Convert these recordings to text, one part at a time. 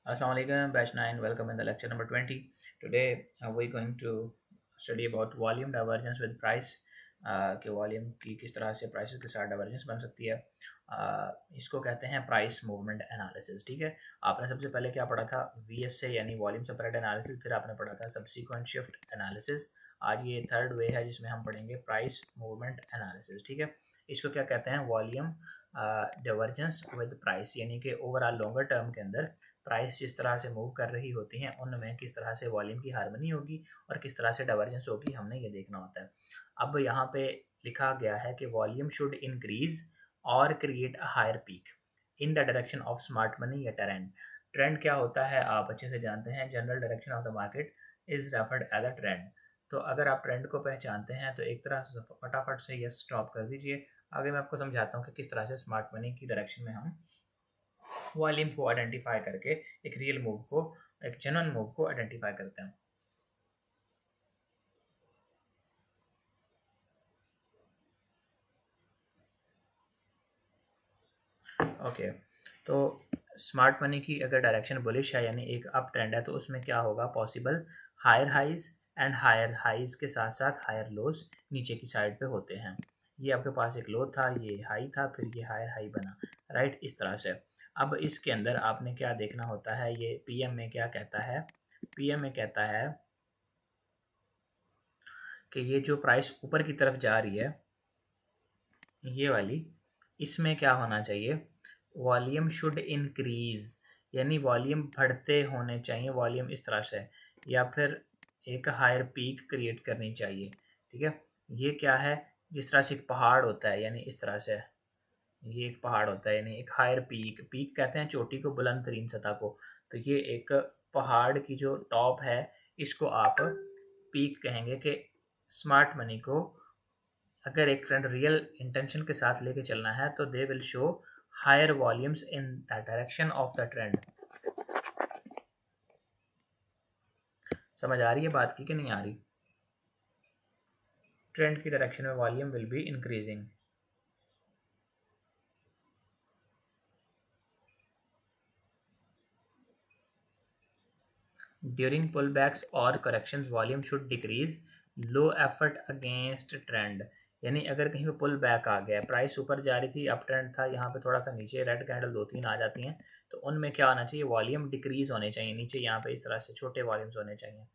Assalamu alaikum, batch 9. Welcome in the lecture number 20. Today we're going to study about volume divergence with price. कि volume की किस तरह से prices के साथ डाइवर्जेंस बन सकती है। इसको कहते हैं प्राइस मूवमेंट एनालिसिस। ठीक है, आपने सबसे पहले क्या पढ़ा था? VSA यानी वॉल्यूम सेपरेट एनालिसिस, फिर आपने पढ़ा था सब्सिक्वेंट शिफ्ट एनालिसिस। आज ये थर्ड वे है जिसमें हम पढ़ेंगे प्राइस मूवमेंट एनालिसिस। ठीक है, इसको क्या कहते हैं? वॉल्यूम डाइवर्जेंस विद प्राइस, यानी कि ओवरऑल लॉन्गर टर्म के अंदर प्राइस जिस तरह से मूव कर रही होती हैं उनमें किस तरह से वॉल्यूम की हार्मनी होगी और किस तरह से डाइवर्जेंस होगी, हमने ये देखना होता है। अब यहाँ पे लिखा गया है कि वॉल्यूम शुड इंक्रीज और create a higher peak in the direction of smart money या ट्रेंड। ट्रेंड क्या होता है आप अच्छे से जानते हैं। General direction of the market is referred as a trend. तो अगर आप ट्रेंड को पहचानते हैं तो एक तरह से फटाफट से यस स्टॉप कर दीजिए। आगे मैं आपको समझाता हूँ कि किस तरह से स्मार्ट मनी की डायरेक्शन में हम वॉल्यूम को आइडेंटिफाई करके एक रियल मूव को, एक जेन्युइन मूव को आइडेंटिफाई करते हैं। ओके, तो स्मार्ट मनी की अगर डायरेक्शन बुलिश है यानी एक अप ट्रेंड है तो उसमें क्या होगा? Possible higher highs and higher highs के साथ साथ हायर लोज नीचे की साइड पे होते हैं। ये आपके पास एक लो था, ये हाई था, फिर ये हायर हाई बना, राइट, इस तरह से। अब इसके अंदर आपने क्या देखना होता है, ये पीएम में क्या कहता है? पीएम में कहता है कि ये जो प्राइस ऊपर की तरफ जा रही है, ये वाली, इसमें क्या होना चाहिए? वॉल्यूम शुड इंक्रीज, यानी वॉल्यूम बढ़ते होने चाहिए, वॉल्यूम इस तरह से, या फिर एक हायर पीक क्रिएट करनी चाहिए। ठीक है, ये क्या है? जिस तरह से एक पहाड़ होता है, यानी इस तरह से ये एक पहाड़ होता है, यानी एक हायर पीक, पीक कहते हैं चोटी को, बुलंद तरीन सतह को। तो ये एक पहाड़ की जो टॉप है, इसको आप पीक कहेंगे। कि स्मार्ट मनी को अगर एक ट्रेंड रियल इंटेंशन के साथ लेके चलना है तो they will show higher volumes in the direction of the trend. समझ आ रही है बात की कि नहीं आ रही? ट्रेंड की डायरेक्शन में volume will be increasing. During pull backs और corrections volume should decrease, low effort against trend. यानी अगर कहीं पे पुल बैक आ गया, प्राइस ऊपर जा रही थी, अप ट्रेंड था, यहाँ पे थोड़ा सा नीचे रेड कैंडल दो तीन आ जाती हैं, तो उनमें क्या होना चाहिए? वॉल्यूम डिक्रीज होने चाहिए, नीचे यहाँ पे इस तरह से छोटे वॉल्यूम्स होने चाहिए,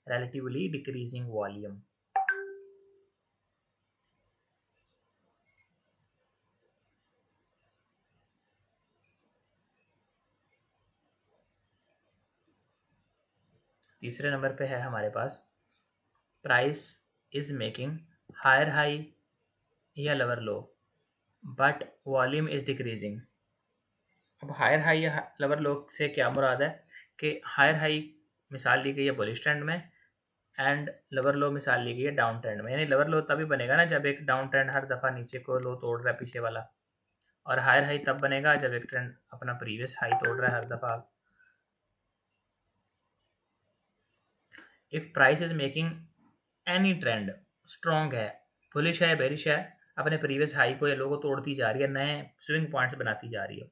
relatively decreasing volume। तीसरे नंबर पे है हमारे पास price is making higher high या lower low but volume is decreasing. अब हायर हाई या लोअर लो से क्या मुराद है? कि हायर हाई मिसाल ली गई है बुलिश ट्रेंड में, एंड लोअर लो मिसाल ली गई है डाउन ट्रेंड में। यानी लोअर लो तभी बनेगा ना जब एक डाउन ट्रेंड हर दफ़ा नीचे को लो तोड़ रहा है पीछे वाला, और हायर हाई तब बनेगा जब एक ट्रेंड अपना प्रीवियस हाई तोड़ रहा है हर दफ़ा। If price is making any trend strong है, बुलिश है, बेरिश है, अपने प्रीवियस हाई को या लो को तोड़ती जा रही है, नए स्विंग पॉइंट्स बनाती जा रही है,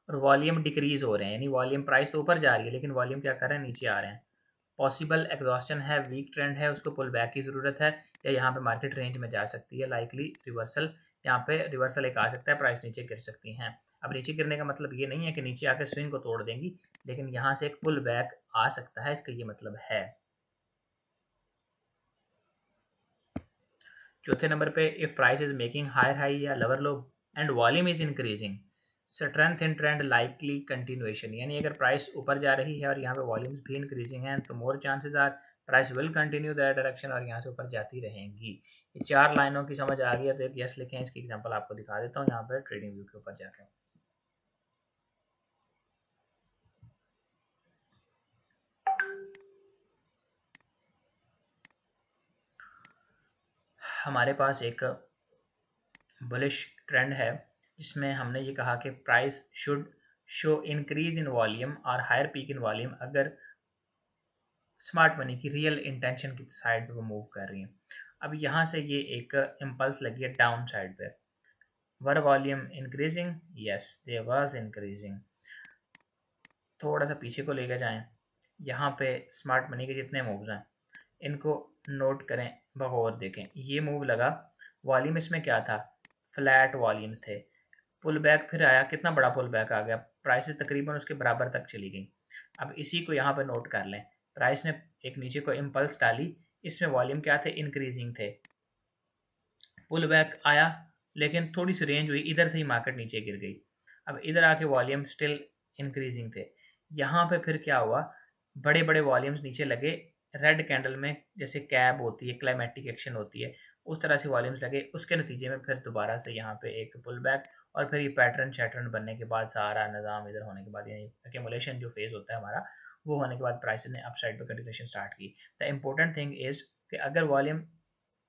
और वॉल्यूम डिक्रीज हो रहे हैं, यानी वॉल्यूम प्राइस तो ऊपर जा रही है लेकिन वॉल्यूम क्या कर रहे हैं? नीचे आ रहे हैं। पॉसिबल एग्जॉस्टन है, वीक ट्रेंड है, उसको पुल बैक की ज़रूरत है, या यहाँ पे मार्केट रेंज में जा सकती है, लाइकली रिवर्सल। यहाँ पे रिवर्सल एक आ सकता है, प्राइस नीचे गिर सकती हैं। अब नीचे गिरने का मतलब ये नहीं है कि नीचे आकर स्विंग को तोड़ देंगी, लेकिन यहाँ से एक पुल बैक आ सकता है, इसका ये मतलब है। चौथे नंबर पे if price is making higher high या lower low and volume is increasing, strength in trend likely continuation. यानी अगर प्राइस ऊपर जा रही है और यहाँ पे वॉल्यूम्स भी इंक्रीजिंग हैं तो more chances are price will continue that direction और यहाँ से ऊपर जाती रहेंगी। ये चार लाइनों की समझ आ गई है तो एक यस लिखें। इसकी एग्जांपल आपको दिखा देता हूँ यहाँ पे ट्रेडिंग व्यू के ऊपर जाके। हमारे पास एक बुलिश ट्रेंड है जिसमें हमने ये कहा कि price should show increase in volume और हायर पीक इन वॉल्यूम अगर स्मार्ट मनी की रियल इंटेंशन की साइड पे वो मूव कर रही हैं। अब यहाँ से ये एक इम्पल्स लगी है डाउन साइड पे। Were volume increasing? Yes, they was increasing. थोड़ा सा पीछे को लेकर जाएं, यहाँ पे स्मार्ट मनी के जितने मूव्स हैं इनको नोट करें, बगौर देखें। ये मूव लगा, वॉल्यूम इसमें क्या था, फ्लैट वॉल्यूम्स थे। पुल बैक फिर आया, कितना बड़ा पुल बैक आ गया, प्राइसेस तकरीबन उसके बराबर तक चली गई। अब इसी को यहाँ पर नोट कर लें, प्राइस ने एक नीचे को इम्पल्स डाली, इसमें वॉल्यूम क्या थे, इंक्रीजिंग थे। पुल बैक आया लेकिन थोड़ी सी रेंज हुई, इधर से ही मार्केट नीचे गिर गई। अब इधर आके वॉल्यूम स्टिल इंक्रीजिंग थे। यहाँ पे फिर क्या हुआ, बड़े बड़े वॉल्यूम्स नीचे लगे, रेड कैंडल में जैसे कैब होती है, क्लाइमेटिक एक्शन होती है, उस तरह से वॉल्यूम्स लगे। उसके नतीजे में फिर दोबारा से यहाँ पे एक पुल बैक, और फिर ये पैटर्न शैटर्न बनने के बाद सारा निज़ाम इधर होने के बाद, यानी एक्यूमुलेशन जो फेज़ होता है हमारा, वो होने के बाद प्राइस ने अपसाइड पर कंटिन्यूएशन स्टार्ट की। द इम्पोर्टेंट थिंग इज़ कि अगर वॉल्यूम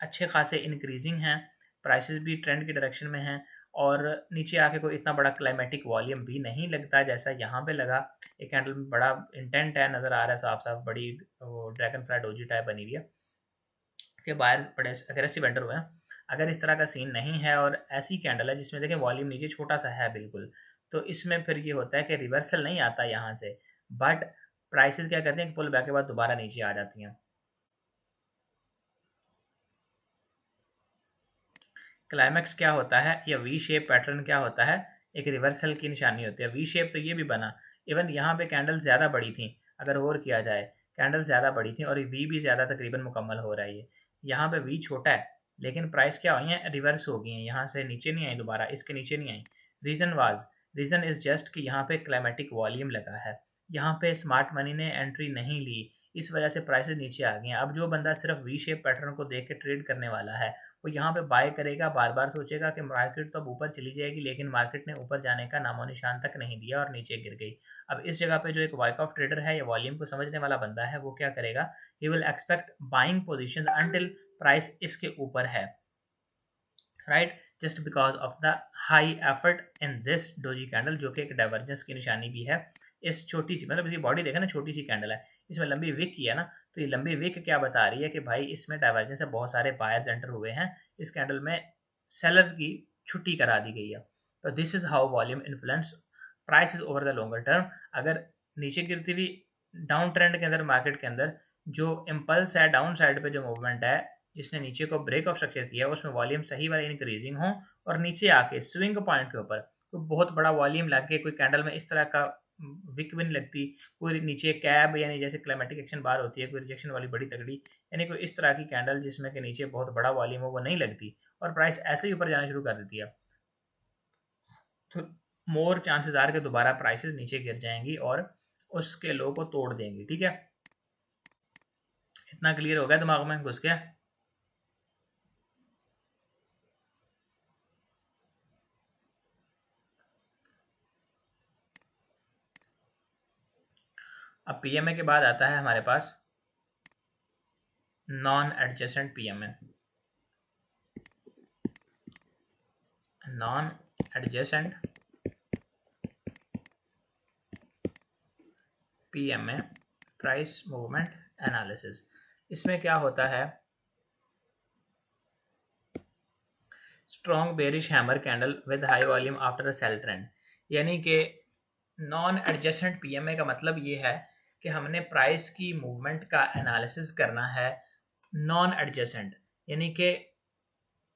अच्छे खासे इंक्रीजिंग हैं, प्राइसेस भी ट्रेंड की डायरेक्शन में हैं, और नीचे आके कोई इतना बड़ा क्लाइमेटिक वॉल्यूम भी नहीं लगता जैसा यहाँ पे लगा। एक कैंडल में बड़ा इंटेंट है, नज़र आ रहा है साफ साफ, बड़ी वो ड्रैगन फ्लाई डोजी टाइप बनी हुई है कि बाहर बड़े अग्रेसिव एंटर हुए हैं। अगर इस तरह का सीन नहीं है और ऐसी कैंडल है जिसमें देखें वॉल्यूम नीचे छोटा सा है बिल्कुल, तो इसमें फिर ये होता है कि रिवर्सल नहीं आता यहाँ से, बट प्राइसेस क्या करते हैं कि पुल बैक के बाद दोबारा नीचे आ जाती हैं। क्लाइमैक्स क्या होता है, या वी शेप पैटर्न क्या होता है, एक रिवर्सल की निशानी होती है। वी शेप तो ये भी बना, इवन यहाँ पे कैंडल ज़्यादा बड़ी थी, अगर और किया जाए कैंडल ज़्यादा बड़ी थी और वी भी ज़्यादा तकरीबन मुकम्मल हो रहा है। ये यहाँ पे वी छोटा है लेकिन प्राइस क्या हुई है, रिवर्स हो गई हैं, यहाँ से नीचे नहीं आई, दोबारा इसके नीचे नहीं आई। रीज़न इज़ जस्ट कि यहाँ पे क्लाइमेटिक वॉल्यूम लगा है, यहाँ पे स्मार्ट मनी ने एंट्री नहीं ली, इस वजह से प्राइसेस नीचे आ गई हैं। अब जो बंदा सिर्फ वी शेप पैटर्न को देख के ट्रेड करने वाला है, वो यहाँ पे बाय करेगा, बार बार सोचेगा कि मार्केट तो अब ऊपर चली जाएगी, लेकिन मार्केट ने ऊपर जाने का नामो निशान तक नहीं दिया और नीचे गिर गई। अब इस जगह पे जो एक वाइक ऑफ ट्रेडर है या वॉल्यूम को समझने वाला बंदा है, वो क्या करेगा, he will expect buying position until price इसके ऊपर है, right, just because of the high effort in this doji candle, जो कि एक डाइवर्जेंस की निशानी भी है। इस छोटी सी, मतलब इसकी बॉडी देखा ना, छोटी सी कैंडल है, इसमें लंबी विक की है ना, तो ये लंबी विक क्या बता रही है कि भाई इसमें डाइवर्जेंस है, बहुत सारे बायर्स एंटर हुए हैं, इस कैंडल में सेलर्स की छुट्टी करा दी गई है। तो this is how volume influence price is over the longer term. अगर नीचे गिरती हुई डाउन ट्रेंड के अंदर, मार्केट के अंदर जो इम्पल्स है, डाउन साइड पे जो मूवमेंट है, जिसने नीचे को ब्रेक ऑफ स्ट्रक्चर किया, उसमें वॉल्यूम सही वाली इंक्रीजिंग हो, और नीचे आके स्विंग पॉइंट के ऊपर तो बहुत बड़ा वॉल्यूम लग के कोई कैंडल में इस तरह का विक भी नहीं लगती, कोई नीचे कैब यानी जैसे क्लाइमेटिक एक्शन बार होती है, कोई रिजेक्शन वाली बड़ी तगड़ी, यानी कोई इस तरह की कैंडल जिसमें कि नीचे बहुत बड़ा वॉल्यूम हो, वो नहीं लगती, और प्राइस ऐसे ही ऊपर जाना शुरू कर देती है, तो मोर चांसेस आर के दोबारा प्राइसेस नीचे गिर जाएंगी और उसके लो को तोड़ देंगी। ठीक है, इतना क्लियर हो गया, दिमाग में घुस गया। अब पीएमए के बाद आता है हमारे पास non adjacent PMA. Non adjacent PMA price movement analysis. इसमें क्या होता है, strong bearish hammer candle with high volume after a sell trend, यानी कि नॉन एडजेसेंट पीएमए का मतलब ये है कि हमने प्राइस की मूवमेंट का एनालिसिस करना है नॉन एडजेसेंट, यानी कि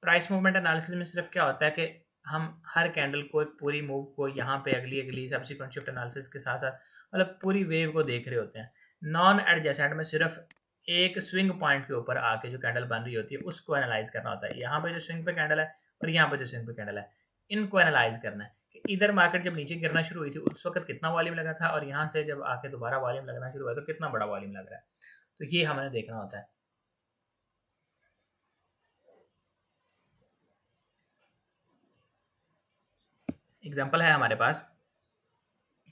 प्राइस मूवमेंट एनालिसिस में सिर्फ क्या होता है कि हम हर कैंडल को, एक पूरी मूव को, यहाँ पे अगली अगली सब्सिक्वेंट शिफ्ट एनालिसिस के साथ साथ मतलब पूरी वेव को देख रहे होते हैं। नॉन एडजेसेंट में सिर्फ एक स्विंग पॉइंट के ऊपर आके जो कैंडल बन रही होती है उसको एनालाइज करना होता है। यहाँ पे जो स्विंग पे कैंडल है और यहाँ पे जो स्विंग पे कैंडल है, इनको एनालाइज करना है कि इधर मार्केट जब नीचे गिरना शुरू हुई थी उस वक्त कितना वॉल्यूम लगा था, और यहाँ से जब आके दोबारा वॉल्यूम लगना शुरू हुआ तो कितना बड़ा वॉल्यूम लग रहा है, तो ये हमें देखना होता है। एग्जाम्पल है हमारे पास,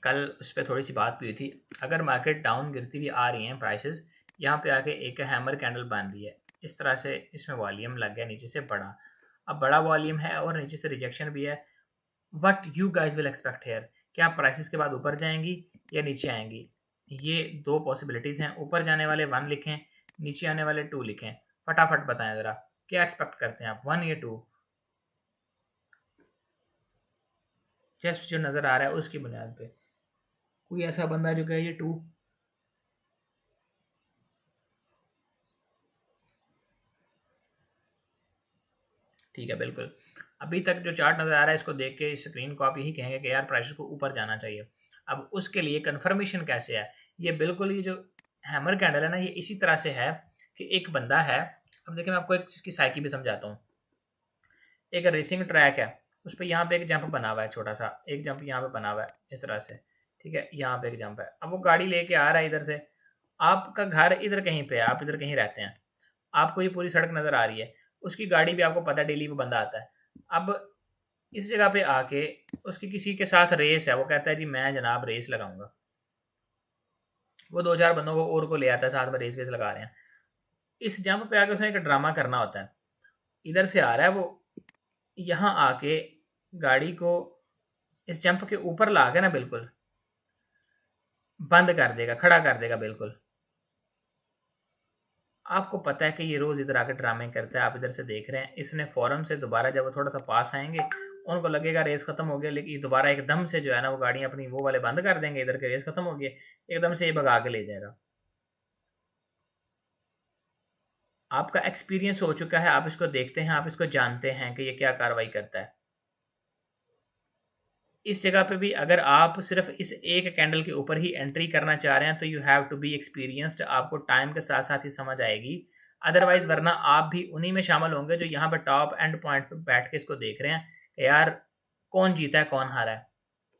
कल उस पर थोड़ी सी बात भी हुई थी। अगर मार्केट डाउन गिरती हुई आ रही हैं प्राइसेस, यहाँ पे आके एक हैमर कैंडल बन रही है, इस तरह से इसमें वॉल्यूम लग गया नीचे से बड़ा, अब बड़ा वॉल्यूम है और नीचे से रिजेक्शन भी है। What you guys will expect here, क्या प्राइसेस के बाद ऊपर जाएंगी या नीचे आएंगी? ये दो पॉसिबिलिटीज़ हैं, ऊपर जाने वाले 1 लिखें, नीचे आने वाले 2 लिखें, फटाफट बताएं ज़रा क्या एक्सपेक्ट करते हैं आप, 1 या 2? जस्ट जो नज़र आ रहा है उसकी बुनियाद पे कोई ऐसा बंदा जो कहे ये 2। ठीक है, बिल्कुल। अभी तक जो चार्ट नज़र आ रहा है इसको देख के इस स्क्रीन को आप यही कहेंगे कि यार प्राइस को ऊपर जाना चाहिए। अब उसके लिए कंफर्मेशन कैसे है? ये बिल्कुल ये जो हैमर कैंडल है ना, ये इसी तरह से है कि एक बंदा है। अब देखिए मैं आपको एक चीज़ की साइकी भी समझाता हूँ। एक रेसिंग ट्रैक है, उस पे यहाँ पे एक जंप बना हुआ है, छोटा सा एक जंप यहाँ पे बना हुआ है इस तरह से। ठीक है, यहाँ पे एक जंप है। अब वो गाड़ी लेके आ रहा है इधर से, आपका घर इधर कहीं पे है, आप इधर कहीं रहते हैं, आपको ये पूरी सड़क नज़र आ रही है, उसकी गाड़ी भी आपको पता है डेली वो बंदा आता है। अब इस जगह पे आके उसकी किसी के साथ रेस है, वो कहता है जी मैं जनाब रेस लगाऊंगा। वो 2-4 बंदों को और को ले आता है, साथ में रेस वेस लगा रहे हैं। इस जंप पे आके उसने एक ड्रामा करना होता है। इधर से आ रहा है वो, यहाँ आके गाड़ी को इस जंप के ऊपर ला के ना बिल्कुल बंद कर देगा, खड़ा कर देगा बिल्कुल। आपको पता है कि ये रोज इधर आके ड्रामे करता है, आप इधर से देख रहे हैं। इसने फौरन से दोबारा जब वो थोड़ा सा पास आएंगे, उनको लगेगा रेस खत्म हो गया, लेकिन दोबारा एकदम से जो है ना वो गाड़ियां अपनी वो वाले बंद कर देंगे, इधर के रेस खत्म हो गई, एकदम से ये भगा के ले जाएगा। आपका एक्सपीरियंस हो चुका है, आप इसको देखते हैं, आप इसको जानते हैं कि ये क्या कार्रवाई करता है। इस जगह पे भी अगर आप सिर्फ इस एक कैंडल के ऊपर ही एंट्री करना चाह रहे हैं तो you have to be experienced, आपको टाइम के साथ साथ ही समझ आएगी। अदरवाइज वरना आप भी उन्हीं में शामिल होंगे जो यहाँ पे टॉप एंड पॉइंट पे बैठ के इसको देख रहे हैं कि यार कौन जीता है कौन हारा है,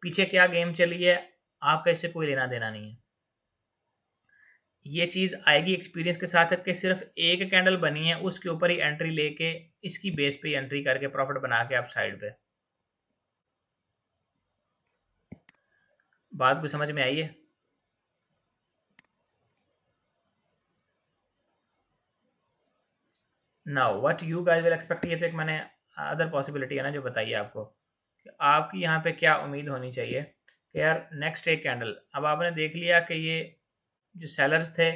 पीछे क्या गेम चली है, आपका इससे कोई लेना देना नहीं है। ये चीज़ आएगी एक्सपीरियंस के साथ कि सिर्फ एक कैंडल बनी है उसके ऊपर ही एंट्री लेके इसकी बेस पे एंट्री करके प्रॉफिट बना के आप साइड पे। बात को समझ में आई है? Now what you guys will expect, ये तो एक मैंने अदर पॉसिबिलिटी है ना जो बताइए आपको कि आपकी यहाँ पे क्या उम्मीद होनी चाहिए कि यार नेक्स्ट एक कैंडल। अब आपने देख लिया कि ये जो सेलर्स थे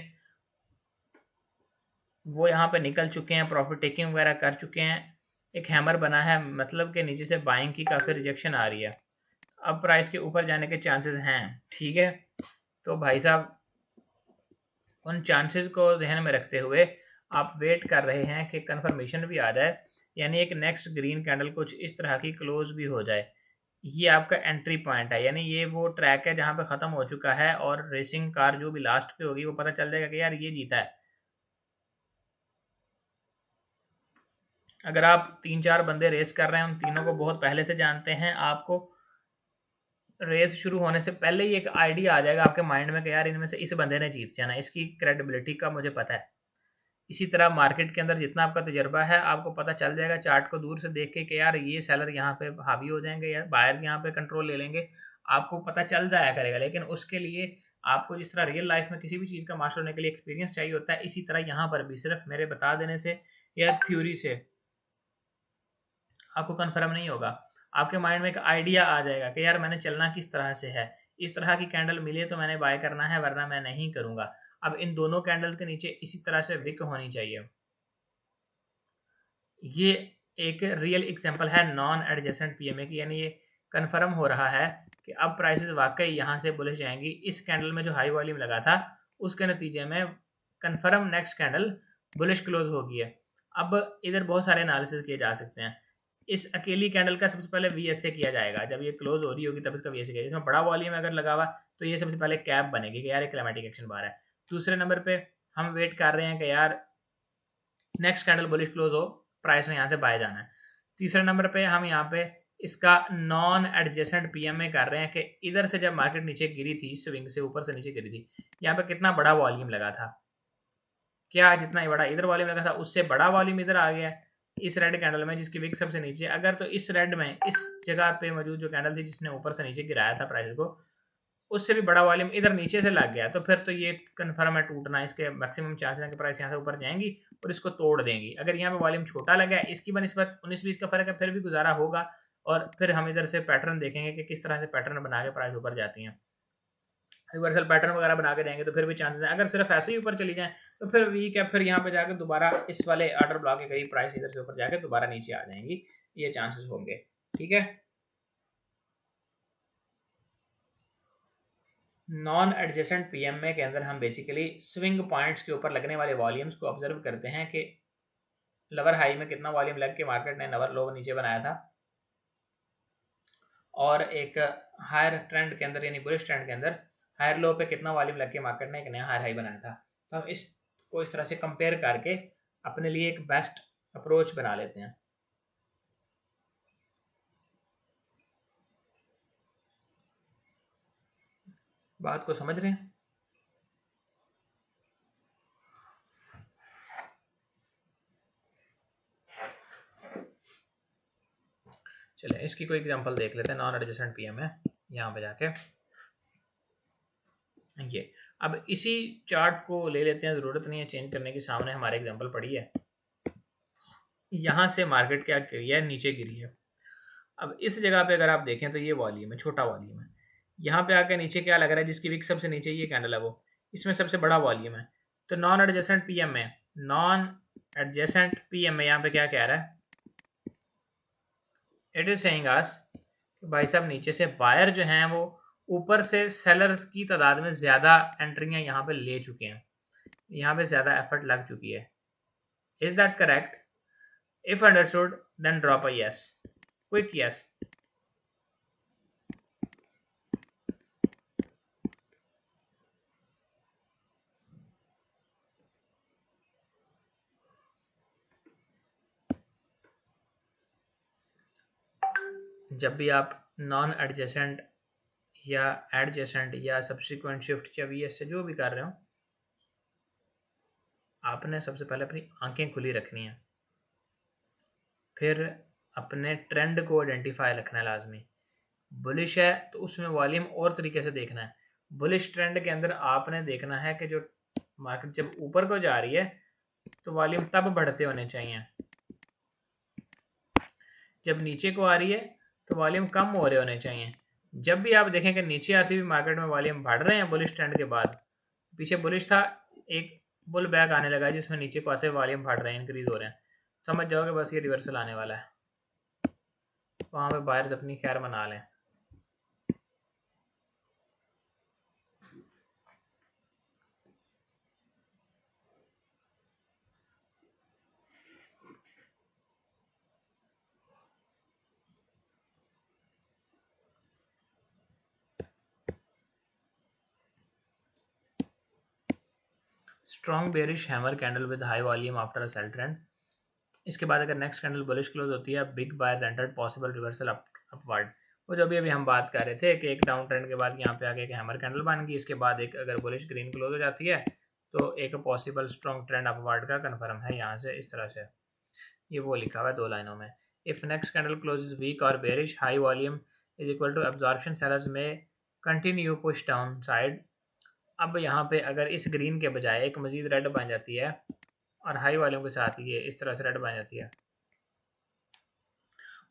वो यहाँ पे निकल चुके हैं, प्रॉफिट टेकिंग वगैरह कर चुके हैं, एक हैमर बना है, मतलब कि नीचे से बाइंग की काफ़ी रिजेक्शन आ रही है। अब प्राइस के ऊपर जाने के चांसेस हैं। ठीक है, तो भाई साहब उन चांसेस को ध्यान में रखते हुए आप वेट कर रहे हैं कि कंफर्मेशन भी आ जाए, यानी एक नेक्स्ट ग्रीन कैंडल कुछ इस तरह की क्लोज भी हो जाए। ये आपका एंट्री पॉइंट है, यानी ये वो ट्रैक है जहाँ पे ख़त्म हो चुका है और रेसिंग कार जो भी लास्ट पे होगी वो पता चल जाएगा कि यार ये जीता है। अगर आप 3-4 बंदे रेस कर रहे हैं, उन तीनों को बहुत पहले से जानते हैं, आपको रेस शुरू होने से पहले ही एक आइडिया आ जाएगा आपके माइंड में कि यार इनमें से इस बंदे ने जीत जाना, इसकी क्रेडिबिलिटी का मुझे पता है। इसी तरह मार्केट के अंदर जितना आपका तजर्बा है, आपको पता चल जाएगा चार्ट को दूर से देख के कि यार ये सेलर यहाँ पे हावी हो जाएंगे या बायर्स यहाँ पे कंट्रोल ले लेंगे, आपको पता चल जाया करेगा। लेकिन उसके लिए आपको जिस तरह रियल लाइफ में किसी भी चीज़ का मास्टर होने के लिए एक्सपीरियंस चाहिए होता है, इसी तरह यहाँ पर भी सिर्फ मेरे बता देने से या थ्योरी से आपको कन्फर्म नहीं होगा। आपके माइंड में एक आइडिया आ जाएगा कि यार मैंने चलना किस तरह से है, इस तरह की कैंडल मिले तो मैंने बाय करना है वरना मैं नहीं करूँगा। अब इन दोनों कैंडल्स के नीचे इसी तरह से विक होनी चाहिए। ये एक रियल एग्जांपल है नॉन एडजेसेंट पीएमए की, यानी ये कंफर्म हो रहा है कि अब प्राइसेस वाकई यहाँ से बुलिश जाएंगी। इस कैंडल में जो हाई वॉल्यूम लगा था उसके नतीजे में confirm next candle bullish close हो गई है। अब इधर बहुत सारे एनालिसिस किए जा सकते हैं। इस अकेली कैंडल का सबसे पहले वीएसए किया जाएगा, जब ये क्लोज हो रही होगी तब इसका वीएसए किया जाएगा। इसमें बड़ा वॉल्यूम अगर लगा हुआ तो ये सबसे पहले कैप बनेगी कि यार एक क्लाइमेटिक एक्शन बार है। दूसरे नंबर पे हम वेट कर रहे हैं कि यार नेक्स्ट कैंडल बुलिश क्लोज हो, प्राइस ने यहाँ से बाय जाना है। तीसरे नंबर पे हम यहाँ पे इसका नॉन एडजेसेंट पीएमए कर रहे हैं कि इधर से जब मार्केट नीचे गिरी थी, स्विंग से ऊपर से नीचे गिरी थी, यहाँ पे कितना बड़ा वॉल्यूम लगा था, क्या जितना बड़ा इधर वॉल्यूम लगा था उससे बड़ा वॉल्यूम इधर आ गया इस रेड कैंडल में जिसकी विक सबसे नीचे। अगर तो इस रेड में इस जगह पे मौजूद जो कैंडल थी जिसने ऊपर से नीचे गिराया था प्राइस को, उससे भी बड़ा वॉल्यूम इधर नीचे से लग गया, तो फिर तो ये कन्फर्म है टूटना, इसके मैक्सिमम चांसेस हैं कि प्राइस यहाँ से ऊपर जाएंगी और इसको तोड़ देंगी। अगर यहाँ पे वॉल्यूम छोटा लगा है, इसकी बनस्बत 19-20 का फर्क है, फिर भी गुजारा होगा। और फिर हम इधर से पैटर्न देखेंगे कि किस तरह से पैटर्न बना के प्राइस ऊपर जाती हैं। रिवर्सल पैटर्न वगैरह बना के जाएंगे तो फिर भी चांसेस हैं। अगर सिर्फ ऐसे ही ऊपर चली जाएं तो फिर वीक है, फिर यहाँ पे जाकर दोबारा इस वाले ऑर्डर ब्लॉक के करीब प्राइस इधर से ऊपर जाके दोबारा नीचे आ जाएंगी, ये चांसेस होंगे। ठीक है, नॉन एडजेसेंट पीएमए के अंदर हम बेसिकली स्विंग पॉइंट्स के ऊपर लगने वाले वॉल्यूम्स को ऑब्जर्व करते हैं कि लोअर हाई में कितना वॉल्यूम लग के मार्केट ने लोअर लो नीचे बनाया था, और एक हायर ट्रेंड के अंदर यानी बुलिश ट्रेंड के अंदर हायर लो पे कितना वॉल्यूम लग के मार्केट ने एक नया हायर हाई बनाया था। तो हम इसको इस तरह से कंपेयर करके अपने लिए एक बेस्ट अप्रोच बना लेते हैं। बात को समझ रहे हैं? चलिए इसकी कोई एग्जांपल देख लेते हैं। नॉन एडजेसेंट पीएम है, यहाँ पे जाके ये अब इसी चार्ट को ले लेते हैं, ज़रूरत नहीं है चेंज करने की। सामने हमारे एग्जांपल पड़ी है, यहाँ से मार्केट क्या गिरी है, नीचे गिरी है। अब इस जगह पे अगर आप देखें तो ये वॉल्यूम है, छोटा वॉल्यूम है। यहाँ पे आके नीचे क्या लग रहा है, जिसकी विक सबसे नीचे ये कैंडल है वो, इसमें सबसे बड़ा वॉल्यूम है। तो नॉन एडजेसेंट पीएम में, नॉन एडजेसेंट पीएम में यहाँ पे क्या कह रहा है, इट इज सेइंग अस कि भाई साहब नीचे से बायर जो हैं वो ऊपर से सेलर्स की तादाद में ज़्यादा एंट्रियाँ यहाँ पे ले चुके हैं, यहाँ पे ज़्यादा एफर्ट लग चुकी है। Is that correct? If understood then drop a yes, quick yes. जब भी आप नॉन एडजेसेंट या एडजेसेंट या सब्सिक्वेंट शिफ्ट या वीएस से जो भी कर रहे हो, आपने सबसे पहले अपनी आंखें खुली रखनी है, फिर अपने ट्रेंड को आइडेंटिफाई रखना है लाजमी। बुलिश है तो उसमें वॉल्यूम और तरीके से देखना है। बुलिश ट्रेंड के अंदर आपने देखना है कि जो मार्केट जब ऊपर को जा रही है तो वॉल्यूम तब बढ़ते होने चाहिए, जब नीचे को आ रही है तो वॉल्यूम कम हो रहे होने चाहिए। जब भी आप देखें कि नीचे आती हुई मार्केट में वॉल्यूम बढ़ रहे हैं बुलिश ट्रेंड के बाद, पीछे बुलिश था, एक बुल बैक आने लगा जिसमें नीचे को आते हुए वॉल्यूम बढ़ रहे हैं, इंक्रीज हो रहे हैं, समझ जाओगे बस ये रिवर्सल आने वाला है। वहाँ पे बायर्स अपनी खैर मना लें। Strong bearish hammer candle with high volume after a sell trend. इसके बाद अगर नेक्स्ट कैंडल बुलिश क्लोज होती है, big buyers entered, possible reversal upward. वो जो भी अभी हम बात कर रहे थे कि एक डाउन ट्रेंड के बाद यहाँ पे आके एक हैमर कैंडल बन गई, इसके बाद एक अगर बुलिश ग्रीन क्लोज हो जाती है तो एक पॉसिबल स्ट्रॉन्ग ट्रेंड अपवर्ड का कन्फर्म है यहाँ से, इस तरह से ये वो लिखा हुआ है 2 लाइनों में। If next candle close weak और bearish, high volume is equal to absorption, sellers में कंटिन्यू पुश डाउन साइड। अब यहाँ पे अगर इस ग्रीन के बजाय एक मजीद रेड बन जाती है और हाई वॉल्यूम के साथ ये इस तरह से रेड बन जाती है,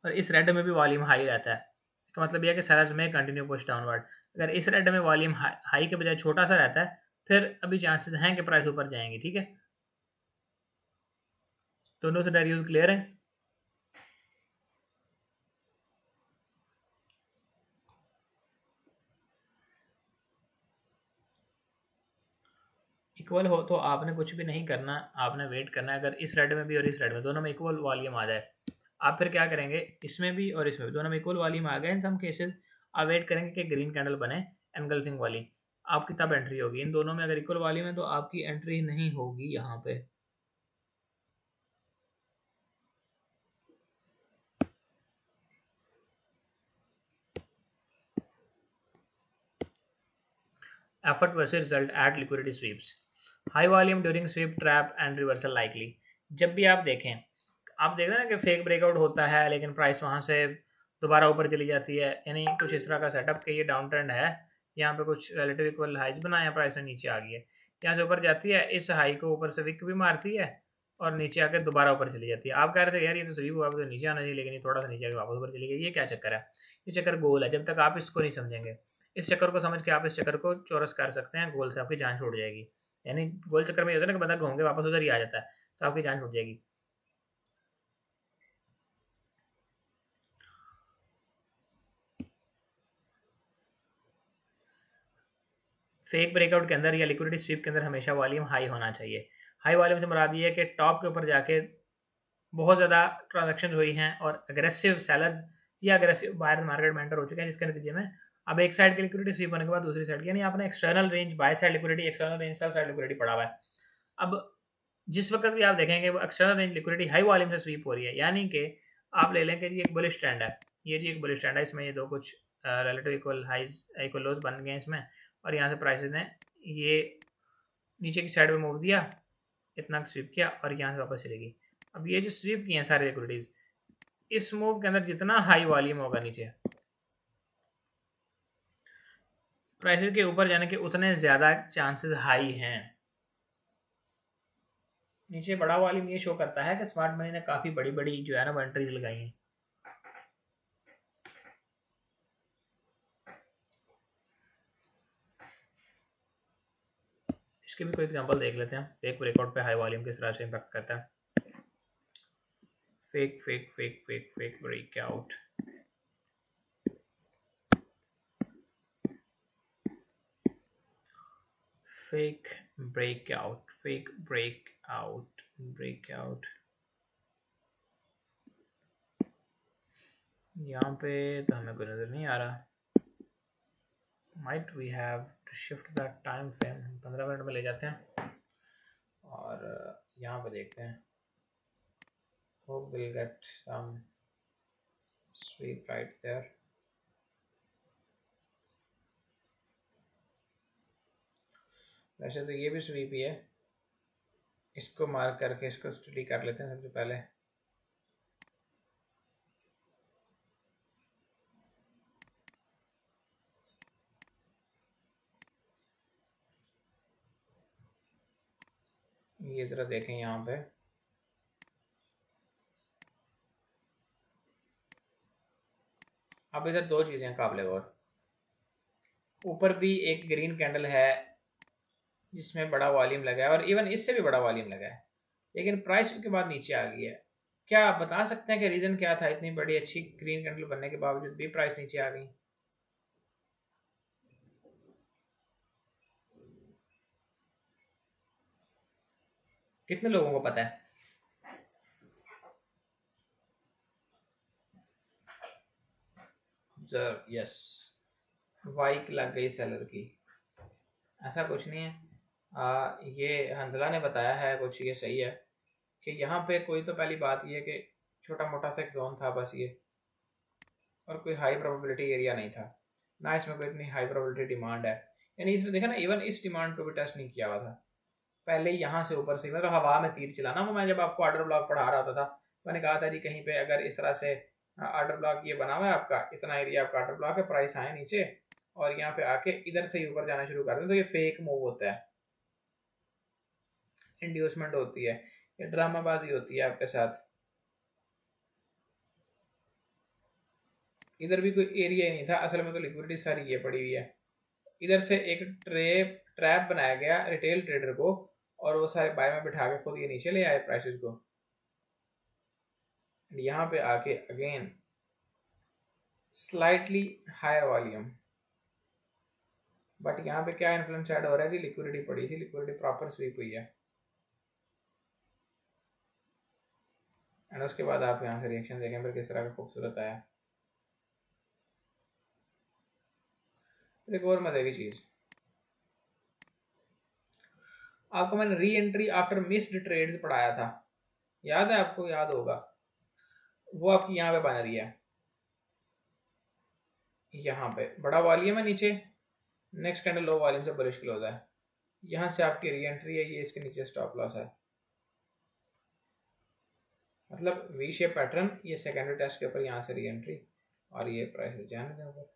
और इस रेड में भी वॉल्यूम हाई रहता है, इसका मतलब यह है कि सेलर्स में कंटिन्यू पुश डाउनवर्ड। अगर इस रेड में वॉल्यूम हाई के बजाय छोटा सा रहता है, फिर अभी चांसेस हैं कि प्राइस ऊपर जाएंगी। ठीक है, दोनों सिनेरियोज क्लियर हैं? इक्वल हो तो आपने कुछ भी नहीं करना, आपने वेट करना है। अगर इस रेड में भी और इस रेड में दोनों में इक्वल वॉल्यूम आ जाए, आप फिर क्या करेंगे, इसमें भी और इसमें भी दोनों में इक्वल वॉल्यूम आ गए इन सम केसेस, आप वेट करेंगे कि ग्रीन कैंडल बने एनगल्फिंग वाली, आपकी तब एंट्री होगी। इन दोनों में अगर इक्वल वॉल्यूम है तो आपकी एंट्री नहीं होगी यहाँ पे। Effort versus result at liquidity sweeps, high volume during sweep trap and reversal likely. जब भी आप देखें, आप देख रहे हैं ना कि फेक ब्रेकआउट होता है लेकिन प्राइस वहाँ से दोबारा ऊपर चली जाती है, यानी कुछ इस तरह का सेटअप कि ये डाउन ट्रेंड है, यहाँ पे कुछ रिलेटिव इक्वल हाइज बनाए हैं, प्राइस में नीचे आ गई है, यहाँ से ऊपर जाती है, इस हाई को ऊपर से विक भी मारती है और नीचे आकर दोबारा ऊपर चली जाती है। आप कह रहे थे यार ये तो सही हुआ, तो नीचे आना चाहिए, लेकिन ये थोड़ा सा नीचे आकर वापस ऊपर चली गई, ये क्या चक्कर है? ये चक्कर गोल है। जब तक आप इसको नहीं समझेंगे, इस चक्कर को समझ के आप इस चक्कर को चौरस कर सकते हैं, गोल से आपकी जान छूट जाएगी। यानी गोल चक्कर में ये होता है ना कि बंदा घूम के वापस उधर ही आ जाता है, तो आपकी जान छूट जाएगी। फेक ब्रेकआउट के अंदर या लिक्विडिटी स्वीप के अंदर हमेशा वॉल्यूम हाई होना चाहिए। हाई वॉल्यूम से मुराद ये है कि टॉप के ऊपर जाके बहुत ज़्यादा ट्रांजेक्शन हुई हैं और अग्रेसिव सेलर्स या अग्रेसिव बायर मार्केट में एंटर हो चुके हैं, जिसके नतीजे में अब एक साइड की लिक्विडिटी स्वीप होने के बाद दूसरी साइड की, यानी आपने external range by side liquidity, external range sell side liquidity पड़ा हुआ है। अब जिस वक्त भी आप देखेंगे वो external range liquidity high volume से स्वीप हो रही है, यानी कि आप ले लें कि जी एक बुलिश ट्रेंड है, ये जी एक बुलिश ट्रेंड है, इसमें ये दो कुछ रिलेटिव इक्वल हाइज इक्वल लोज बन गए इसमें, और यहाँ से प्राइसेस ने ये नीचे की साइड में मूव दिया, इतना स्वीप किया और यहाँ से वापस चलेगी। अब ये जो स्वीप किए हैं सारे लिक्विडिटीज, इस मूव के अंदर जितना हाई वॉल्यूम होगा नीचे प्राइसेस के ऊपर जाने के उतने ज़्यादा चांसेस हाई हैं। नीचे बड़ा वॉल्यूम ये शो करता है कि स्मार्ट मनी ने काफ़ी बड़ी बड़ी जो है ना एंट्रीज लगाई हैं। इसके भी कोई एग्जांपल देख लेते हैं, फेक ब्रेकआउट पे हाई वॉल्यूम किस तरह से इम्पैक्ट करता है। Fake fake fake fake fake breakout, fake breakout, fake breakout, breakout यहाँ पे तो हमें कोई नज़र नहीं आ रहा। Might we have to shift the time frame, 15 minute में ले जाते हैं और यहाँ पे देखते हैं। Hope will get some sweep right there. वैसे तो ये भी स्वीप ही है, इसको मार्क करके इसको स्टडी कर लेते हैं सबसे पहले। ये ज़रा देखें यहाँ पे, अब इधर दो चीज़ें हैं काबिल गौर। ऊपर भी एक ग्रीन कैंडल है जिसमें बड़ा वॉल्यूम लगा है और इवन इससे भी बड़ा वॉल्यूम लगा है, लेकिन प्राइस उसके बाद नीचे आ गई है। क्या आप बता सकते हैं कि रीज़न क्या था, इतनी बड़ी अच्छी ग्रीन कैंडल बनने के बावजूद भी प्राइस नीचे आ गई? कितने लोगों को पता है? यस, वाइक लग गई सेलर की, ऐसा कुछ नहीं है। ये हंजला ने बताया है कुछ, ये सही है कि यहाँ पे कोई तो पहली बात ये कि छोटा मोटा सा एक जोन था बस ये, और कोई हाई प्रोबेबिलिटी एरिया नहीं था, ना इसमें कोई इतनी हाई प्रोबेबिलिटी डिमांड है। यानी इसमें देखा ना, इवन इस डिमांड को भी टेस्ट नहीं किया हुआ था। पहले यहाँ से ऊपर से मतलब हवा में तीर चलाना, वो मैं जब आपको ऑर्डर ब्लॉक पढ़ा रहा होता था मैंने कहा था जी कहीं पे अगर इस तरह से ऑर्डर ब्लॉक ये बना हुआ है आपका, इतना एरिया आपका ऑर्डर ब्लॉक है, प्राइस आए नीचे और यहाँ पे आके इधर से ही ऊपर जाना शुरू कर दें तो ये फेक मूव होता है, इंड्यूसमेंट होती है, ये ड्रामाबाजी होती है आपके साथ। इधर भी कोई एरिया ही नहीं था, असल में तो लिक्विडिटी सारी ये पड़ी हुई है। इधर से एक ट्रैप बनाया गया रिटेल ट्रेडर को और वो सारे बाय में बिठा के खुद ये नीचे ले आए प्राइसेस को। यहाँ पे आके again slightly higher volume, but यहाँ पे क्या इन्फ्लुएंस ऐड हो रहा है जी, लिक्विडिटी पड़ी थी, लिक्विडिटी प्रॉपर स्वीप हुई है। एंड उसके बाद आप यहाँ से रिएक्शन देखें फिर किस तरह का खूबसूरत आया। एक और मजे की चीज, आपको मैंने re entry after missed trades पढ़ाया था, याद है आपको? याद होगा, वो आपकी यहाँ पे बन रही है, यहाँ पे बड़ा वॉल्यूम है नीचे, नेक्स्ट कैंडल लो वॉल्यूम से बुलिश क्लोज है, यहाँ से आपकी री एंट्री है, ये इसके नीचे स्टॉप लॉस है, मतलब वी शेप पैटर्न, ये सेकेंडरी टेस्ट के ऊपर यहाँ से री एंट्री और ये प्राइस जाने दें ऊपर।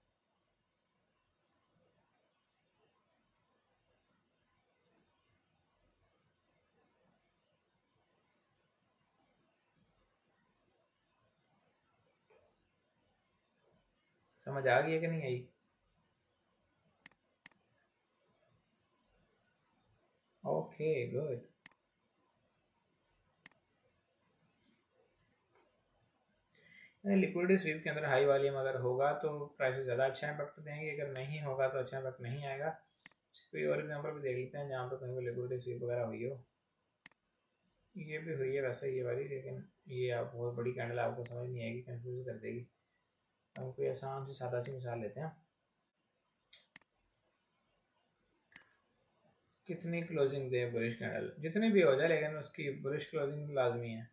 समझ आ गई है कि नहीं आई? Okay good. लिक्विडिटी स्वीप के अंदर हाई वॉल्यूम अगर होगा तो प्राइसेस ज़्यादा अच्छा इम्पैक्ट देंगे, अगर नहीं होगा तो अच्छा इम्पैक्ट नहीं आएगा। कोई और एग्जांपल भी देख लेते हैं जहाँ पे कहीं पर लिक्विडिटी स्वीप वगैरह हुई हो। ये भी हुई है वैसे ये वाली, लेकिन ये आप बहुत बड़ी कैंडल आपको समझ नहीं आएगी, कंफ्यूज कर देगी। हम कोई आसान सी सादा सी मिसाल लेते हैं। कितनी क्लोजिंग दे बुलिश कैंडल, जितनी भी हो जाए लेकिन उसकी बुलिश क्लोजिंग लाजमी है।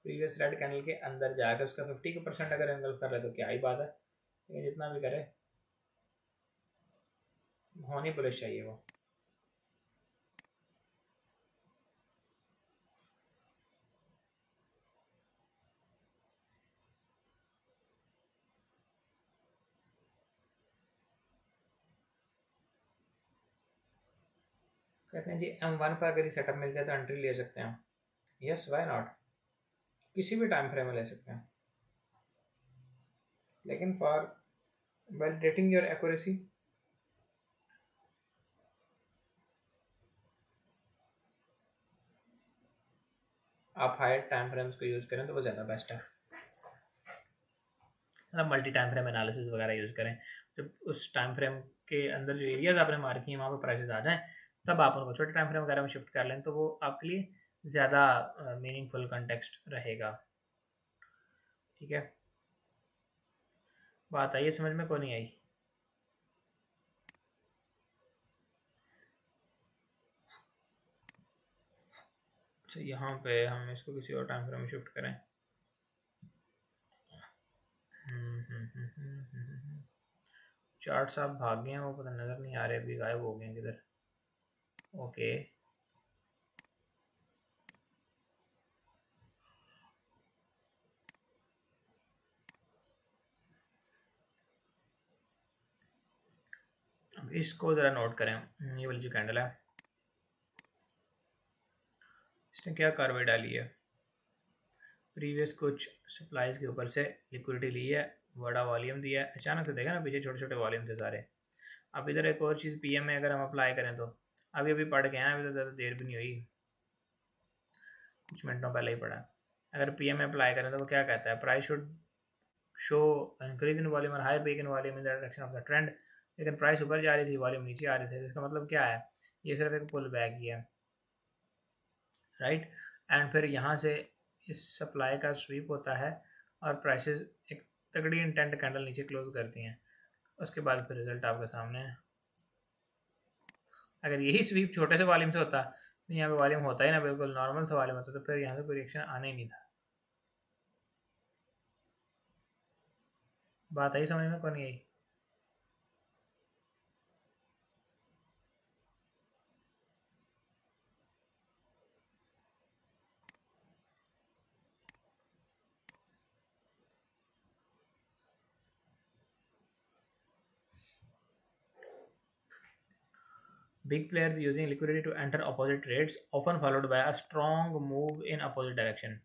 प्रीवियस रेड कैंडल के अंदर जाकर उसका 50% अगर एंगल्फ कर ले तो क्या ही बात है, लेकिन जितना भी करे होनी बुलिश चाहिए वो। कहते हैं जी M1 पर अगर ये सेटअप मिल जाए तो एंट्री ले सकते हैं। यस, वाई नॉट, किसी भी टाइम फ्रेम में ले सकते हैं, लेकिन फॉर वैलिडेटिंग योर एक्यूरेसी आप हायर टाइम फ्रेम्स को यूज़ करें तो वो ज़्यादा बेस्ट है। मतलब मल्टी टाइम फ्रेम एनालिसिस वगैरह यूज़ करें, जब उस टाइम फ्रेम के अंदर जो एरियाज आपने मार्क किए हैं वहाँ पर प्राइसेस आ जाएं, तब आप उनको छोटे टाइम फ्रेम वगैरह में शिफ्ट कर लें तो वो आपके लिए ज़्यादा मीनिंगफुल कंटेक्स्ट रहेगा। ठीक है, बात आई है समझ में, को नहीं आई? अच्छा, यहाँ पे हम इसको किसी और टाइम फ्रेम में शिफ्ट करें। चार्ट्स आप भाग गए हैं, वो पता नज़र नहीं आ रहे, अभी गायब हो गए हैं किधर। ओके, अब इसको ज़रा नोट करें। ये वाली जो कैंडल है इसने क्या कार्रवाई डाली है, प्रीवियस कुछ सप्लाईज के ऊपर से लिक्विडिटी ली है, बड़ा वॉल्यूम दिया है, अचानक से देखा ना पीछे छोटे छोटे वॉल्यूम थे सारे। अब इधर एक और चीज़ पीएम में अगर हम अप्लाई करें तो अभी अभी पढ़ के हैं, अभी तो ज़्यादा देर भी नहीं हुई, कुछ मिनटों पहले ही पढ़ा। अगर पीएम में अप्लाई करें तो वो क्या कहता है, price should show increase in volume और higher peak in volume in the direction of the trend. लेकिन प्राइस ऊपर जा रही थी, वॉल्यूम नीचे आ रहे थे, इसका मतलब क्या है, ये सिर्फ एक पुल बैक ही है, राइट। एंड फिर यहाँ से इस सप्लाई का स्वीप होता है और प्राइसेस एक तगड़ी इंटेंट कैंडल नीचे क्लोज करती हैं, उसके बाद फिर रिजल्ट आपके सामने है। अगर यही स्वीप छोटे से वॉल्यूम से होता, यहाँ पे वॉल्यूम होता ही ना, बिल्कुल नॉर्मल सा वॉल्यूम होता, तो फिर यहाँ से कोई रिएक्शन आने ही नहीं था। बात आई समझ में, कौन नहीं आई? Big players using liquidity to enter opposite trades, often followed by a strong move in opposite direction.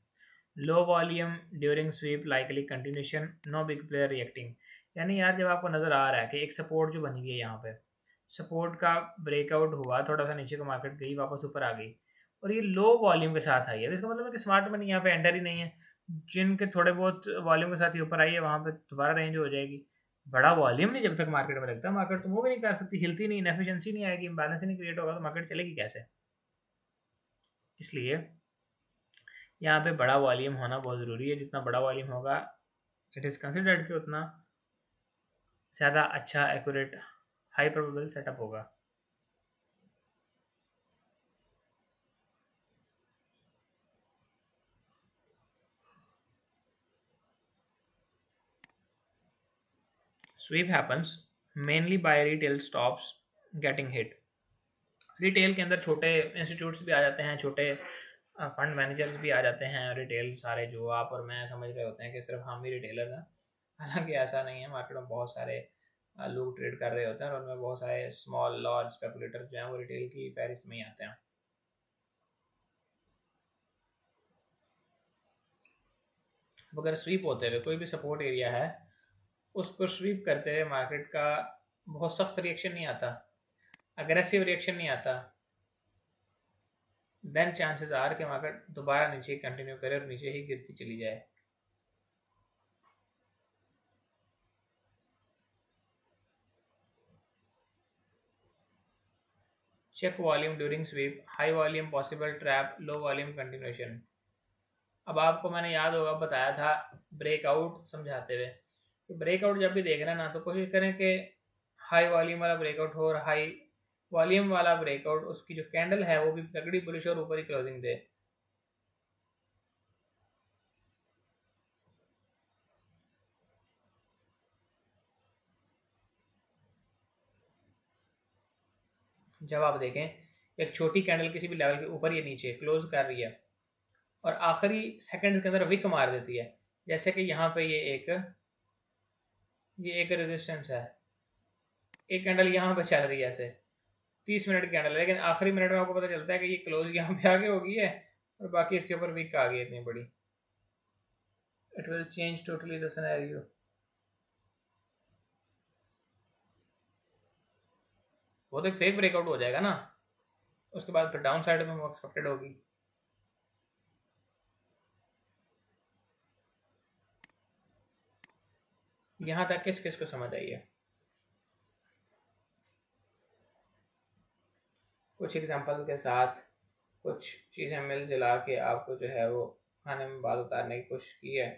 Low volume during sweep, likely continuation, no big player reacting। यानी यार जब आपको नज़र आ रहा है कि एक सपोर्ट जो बनी हुई है, यहाँ पे सपोर्ट का ब्रेकआउट हुआ, थोड़ा सा नीचे को मार्केट गई, वापस ऊपर आ गई, और ये लो वॉल्यूम के साथ आई है, तो इसका मतलब है कि स्मार्ट मनी यहाँ पे एंटर ही नहीं है। जिनके थोड़े बहुत वॉल्यूम के साथ ही ऊपर आई है वहाँ पे दोबारा रेंज हो जाएगी। बड़ा वॉल्यूम नहीं जब तक मार्केट में लगता, मार्केट तो मूव ही नहीं कर सकती, हिलती नहीं, इनएफिशिएंसी नहीं आएगी, इम्बैलेंस नहीं क्रिएट होगा, तो मार्केट चलेगी कैसे? इसलिए यहाँ पे बड़ा वॉल्यूम होना बहुत ज़रूरी है। जितना बड़ा वॉल्यूम होगा, इट इज़ कंसिडर्ड कि उतना ज़्यादा अच्छा एक्यूरेट हाई प्रोबेबल सेटअप होगा। Sweep happens mainly by retail stops getting hit. Retail के अंदर छोटे इंस्टीट्यूट्स भी आ जाते हैं, छोटे फंड मैनेजर्स भी आ जाते हैं, रिटेल सारे जो आप और मैं समझ रहे होते हैं कि सिर्फ हम ही रिटेलर हैं। हालांकि ऐसा नहीं है, मार्केट में बहुत सारे लोग ट्रेड कर रहे होते हैं और उनमें बहुत सारे स्मॉल लार्ज स्पेकुलेटर जो हैं वो रिटेल की फहरिस्त में ही आते हैं। अगर स्वीप होते हुए कोई भी सपोर्ट एरिया है, उसको स्वीप करते हुए मार्केट का बहुत सख्त रिएक्शन नहीं आता, अग्रेसिव रिएक्शन नहीं आता, देन चांसेस आर कि मार्केट दोबारा नीचे कंटिन्यू करे और नीचे ही गिरती चली जाए। Check volume during sweep, high volume possible trap, low volume continuation. अब आपको मैंने याद होगा बताया था ब्रेकआउट समझाते हुए कि ब्रेकआउट जब भी देख रहे हैं ना तो कोशिश करें कि हाई वॉल्यूम वाला ब्रेकआउट हो और हाई वॉल्यूम वाला ब्रेकआउट उसकी जो कैंडल है वो भी तगड़ी बुलिश और ऊपर ही क्लोजिंग दे। जब आप देखें एक छोटी कैंडल किसी भी लेवल के ऊपर या नीचे क्लोज कर रही है और आखिरी सेकंड्स के अंदर विक मार देती है, जैसे कि यहाँ पे ये एक रेजिस्टेंस है, एक कैंडल यहाँ पे चल रही है ऐसे 30 मिनट की कैंडल है, लेकिन आखिरी मिनट में आपको पता चलता है कि ये क्लोज यहाँ पे आगे हो गई है और बाकी इसके ऊपर विक आ गई इतनी बड़ी। It will change totally the scenario. वो तो एक फेक ब्रेकआउट हो जाएगा ना, उसके बाद फिर डाउन साइड में वो एक्सपेक्टेड होगी। यहाँ तक किस किस को समझ आई है? कुछ एग्जांपल के साथ कुछ चीज़ें मिल जुला के आपको जो है वो खाने में बात उतारने की कोशिश की है।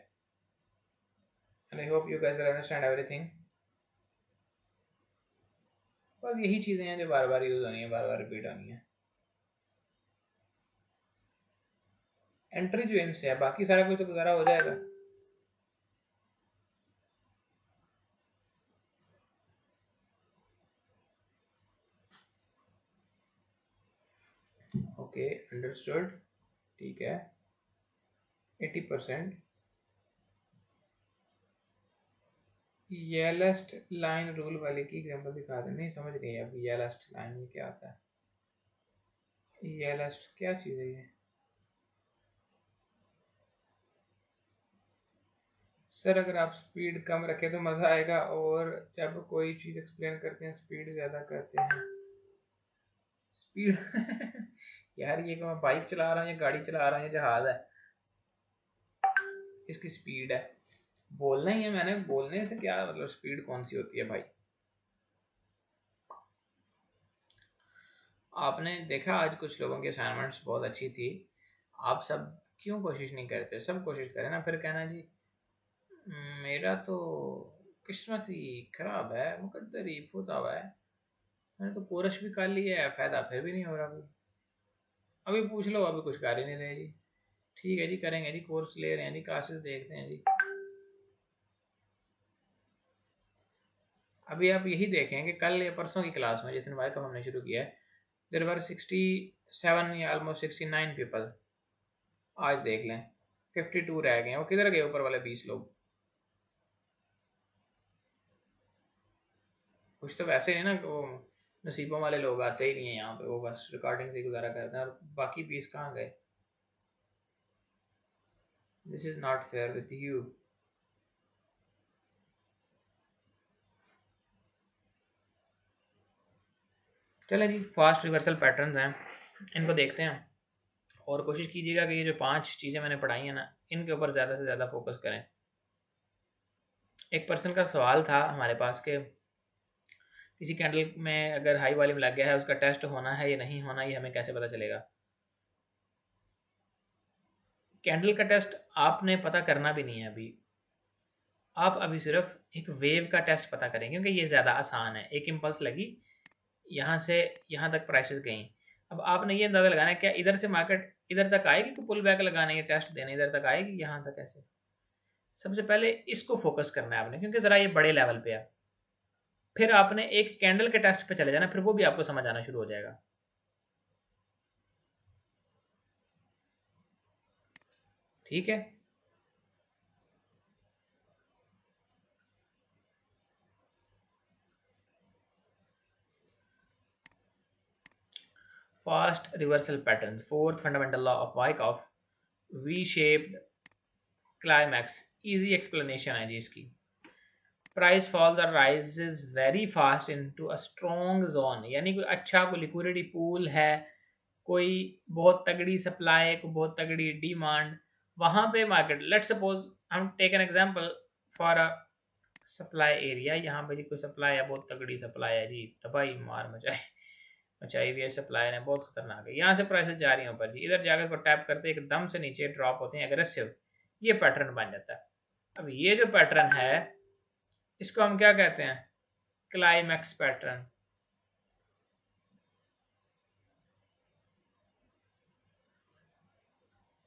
And I hope you guys will understand everything. बस यही चीज़ें हैं जो बार बार यूज़ होनी है, बार बार रिपीट होनी है। एंट्री जो इनसे है, बाकी सारा कुछ तो गुजारा हो जाएगा। ओके, अंडरस्टूड, ठीक है। 80%। येलेस्ट लाइन रूल वाले की एग्जांपल दिखा दें। नहीं समझ रही है अब येलेस्ट लाइन में क्या आता है। येलेस्ट क्या चीज़ है ये? सर अगर आप स्पीड कम रखें तो मज़ा आएगा, और जब कोई चीज़ एक्सप्लेन करते हैं स्पीड ज़्यादा करते हैं। स्पीड यार ये मैं बाइक चला रहा हूँ या गाड़ी चला रहा हूँ या जहाज है, इसकी स्पीड है। बोलना ही है मैंने, बोलने से क्या मतलब स्पीड कौन सी होती है भाई? आपने देखा आज कुछ लोगों की असाइनमेंट्स बहुत अच्छी थी, आप सब क्यों कोशिश नहीं करते? सब कोशिश करें ना, फिर कहना जी मेरा तो किस्मत ही खराब है, मुकद्दर ही फूटा हुआ है, मैंने तो कोर्स भी कर लिया है, फ़ायदा फिर भी नहीं हो रहा। अभी पूछ लो, अभी कुछ कर ही नहीं रहे जी। ठीक है जी, करेंगे जी, कोर्स ले रहे हैं जी, क्लासेस देखते हैं जी। अभी आप यही देखें कि कल या परसों की क्लास में जिस दिन वाई कब हमने शुरू किया है, देर वर 67 या ऑलमोस्ट 69 पीपल। आज देख लें 52 रह गए हैं। वो किधर गए ऊपर वाले 20 लोग? कुछ तो वैसे है ना कि वो नसीबों वाले लोग आते ही नहीं है यहाँ पे, वो बस रिकॉर्डिंग से गुजारा करते हैं, और बाकी 20 कहाँ गए? This is not fair with you. चले जी, फास्ट रिवर्सल पैटर्न्स हैं, इनको देखते हैं और कोशिश कीजिएगा कि ये जो 5 चीज़ें मैंने पढ़ाई हैं ना, इनके ऊपर ज़्यादा से ज़्यादा फोकस करें। एक पर्सन का सवाल था हमारे पास कि किसी कैंडल में अगर हाई वॉल्यूम लग गया है, उसका टेस्ट होना है या नहीं होना, ये हमें कैसे पता चलेगा? कैंडल का टेस्ट आपने पता करना भी नहीं है अभी, आप अभी सिर्फ एक वेव का टेस्ट पता करें, क्योंकि ये ज़्यादा आसान है। एक इम्पल्स लगी, यहाँ से यहाँ तक प्राइसेस गई, अब आपने ये अंदाज़ा लगाना है क्या इधर से मार्केट इधर तक आएगी, कि पुल बैक लगाना है, ये टेस्ट देने इधर तक आएगी, यहाँ तक ऐसे। सबसे पहले इसको फोकस करना है आपने, क्योंकि ज़रा ये बड़े लेवल पे है। फिर आपने एक कैंडल के टेस्ट पे चले जाना, फिर वो भी आपको समझ आना शुरू हो जाएगा। ठीक है, fast reversal patterns, fourth fundamental law of Wyckoff, V shaped climax. Easy explanation है जी इसकी। Price fall the rises very fast into a strong zone, यानी कोई अच्छा कोई लिक्विडिटी पूल है, कोई बहुत तगड़ी सप्लाई, कोई बहुत तगड़ी डिमांड, वहाँ पे मार्केट, लेट सपोज हम take an example for a supply area, यहाँ पे जी कोई सप्लाई है, बहुत तगड़ी सप्लाई है जी, तबाही मार मचाए, अच्छा ईवीएस सप्लाई ने बहुत खतरनाक है। यहाँ से प्राइसेस जा रही हैं ऊपर जी, इधर जाकर को टैप करते एकदम से नीचे ड्रॉप होते हैं एग्रेसिव, ये पैटर्न बन जाता है। अब ये जो पैटर्न है इसको हम क्या कहते हैं, क्लाइमैक्स पैटर्न।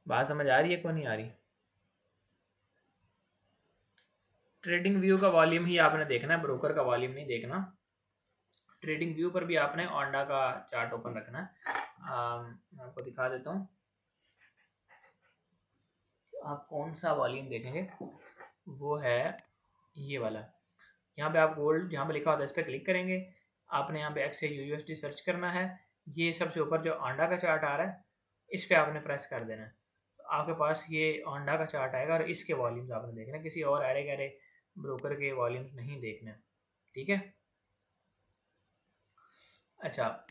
बात समझ आ रही है को नहीं आ रही? ट्रेडिंग व्यू का वॉल्यूम ही आपने देखना है, ब्रोकर का वॉल्यूम नहीं देखना। ट्रेडिंग व्यू पर भी आपने ओंडा का चार्ट ओपन रखना है। मैं आपको दिखा देता हूँ आप कौन सा वॉल्यूम देखेंगे, वो है ये वाला। यहाँ पे आप गोल्ड जहाँ पे लिखा होता है इस पर क्लिक करेंगे, आपने यहाँ पे एक्स यूएसडी सर्च करना है। ये सबसे ऊपर जो ओंडा का चार्ट आ रहा है इस पर आपने प्रेस कर देना है, तो आपके पास ये ओंडा का चार्ट आएगा और इसके वॉल्यूम्स आपने देखना है, किसी और अरे गरे ब्रोकर के वॉल्यूम्स नहीं देखने। ठीक है। अच्छा,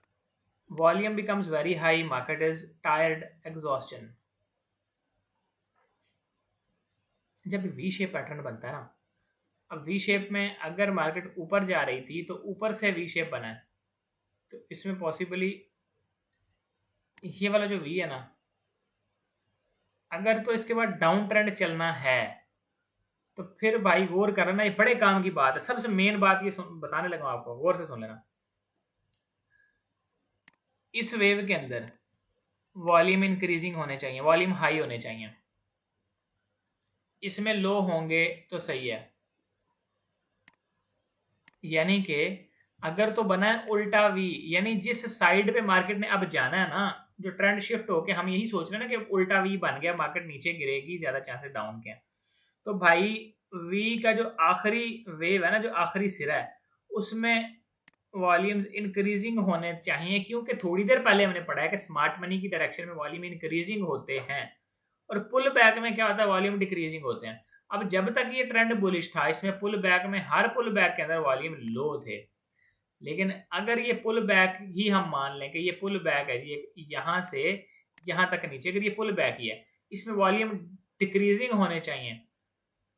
volume becomes very high, market is tired, exhaustion. जब वी शेप पैटर्न बनता है ना, अब वी शेप में अगर मार्केट ऊपर जा रही थी तो ऊपर से वी शेप बना है, तो इसमें पॉसिबली ये वाला जो वी है ना, अगर तो इसके बाद डाउन ट्रेंड चलना है तो फिर भाई गौर करना, ये बड़े काम की बात है। सबसे मेन बात ये बताने लगा आपको, गौर से सुन लेना। इस वेव के अंदर वॉल्यूम इंक्रीजिंग होने चाहिए, वॉल्यूम हाई होने चाहिए। इसमें लो होंगे तो सही है, यानी कि अगर तो बना है उल्टा वी, यानी जिस साइड पे मार्केट ने अब जाना है ना, जो ट्रेंड शिफ्ट होके हम यही सोच रहे हैं ना कि उल्टा वी बन गया, मार्केट नीचे गिरेगी, ज्यादा चांसेस डाउन के हैं, तो भाई वी का जो आखिरी वेव है ना, जो आखिरी सिरा है, उसमें वॉल्यूम्स इंक्रीजिंग होने चाहिए, क्योंकि थोड़ी देर पहले हमने पढ़ा है कि स्मार्ट मनी की डायरेक्शन में वॉल्यूम इंक्रीजिंग होते हैं और पुल बैक में क्या होता है, वॉल्यूम डिक्रीजिंग होते हैं। अब जब तक ये ट्रेंड बुलिश था, इसमें पुल बैक में हर पुल बैक के अंदर वॉल्यूम लो थे, लेकिन अगर ये पुल बैक ही हम मान लें कि ये पुल बैक है जी, यहाँ से यहाँ तक नीचे, अगर ये पुल बैक ही है, इसमें वॉल्यूम डिक्रीजिंग होने चाहिए।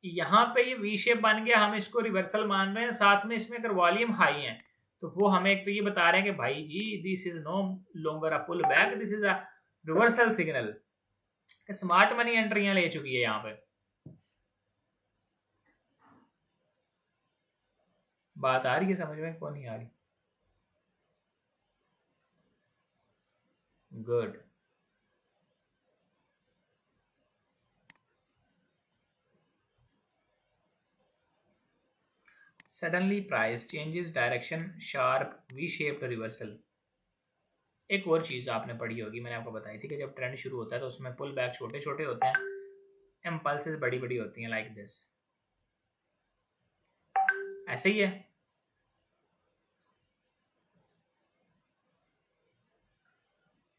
यहाँ पे ये वी शेप बन गया, हम इसको रिवर्सल मान रहे हैं, साथ में इसमें अगर वॉल्यूम हाई है तो वो हमें एक तो ये बता रहे हैं कि भाई जी this is no longer a pull back, this is a reversal signal. Smart money एंट्रियां ले चुकी है यहाँ पे। बात आ रही है समझ में, कौन नहीं आ रही? Good. Suddenly price changes direction, sharp V shaped reversal. एक और चीज़ आपने पढ़ी होगी, मैंने आपको बताई थी कि जब ट्रेंड शुरू होता है तो उसमें पुल बैक छोटे छोटे होते हैं, इम्पल्सेस बड़ी बड़ी होती हैं, लाइक दिस, ऐसे ही है।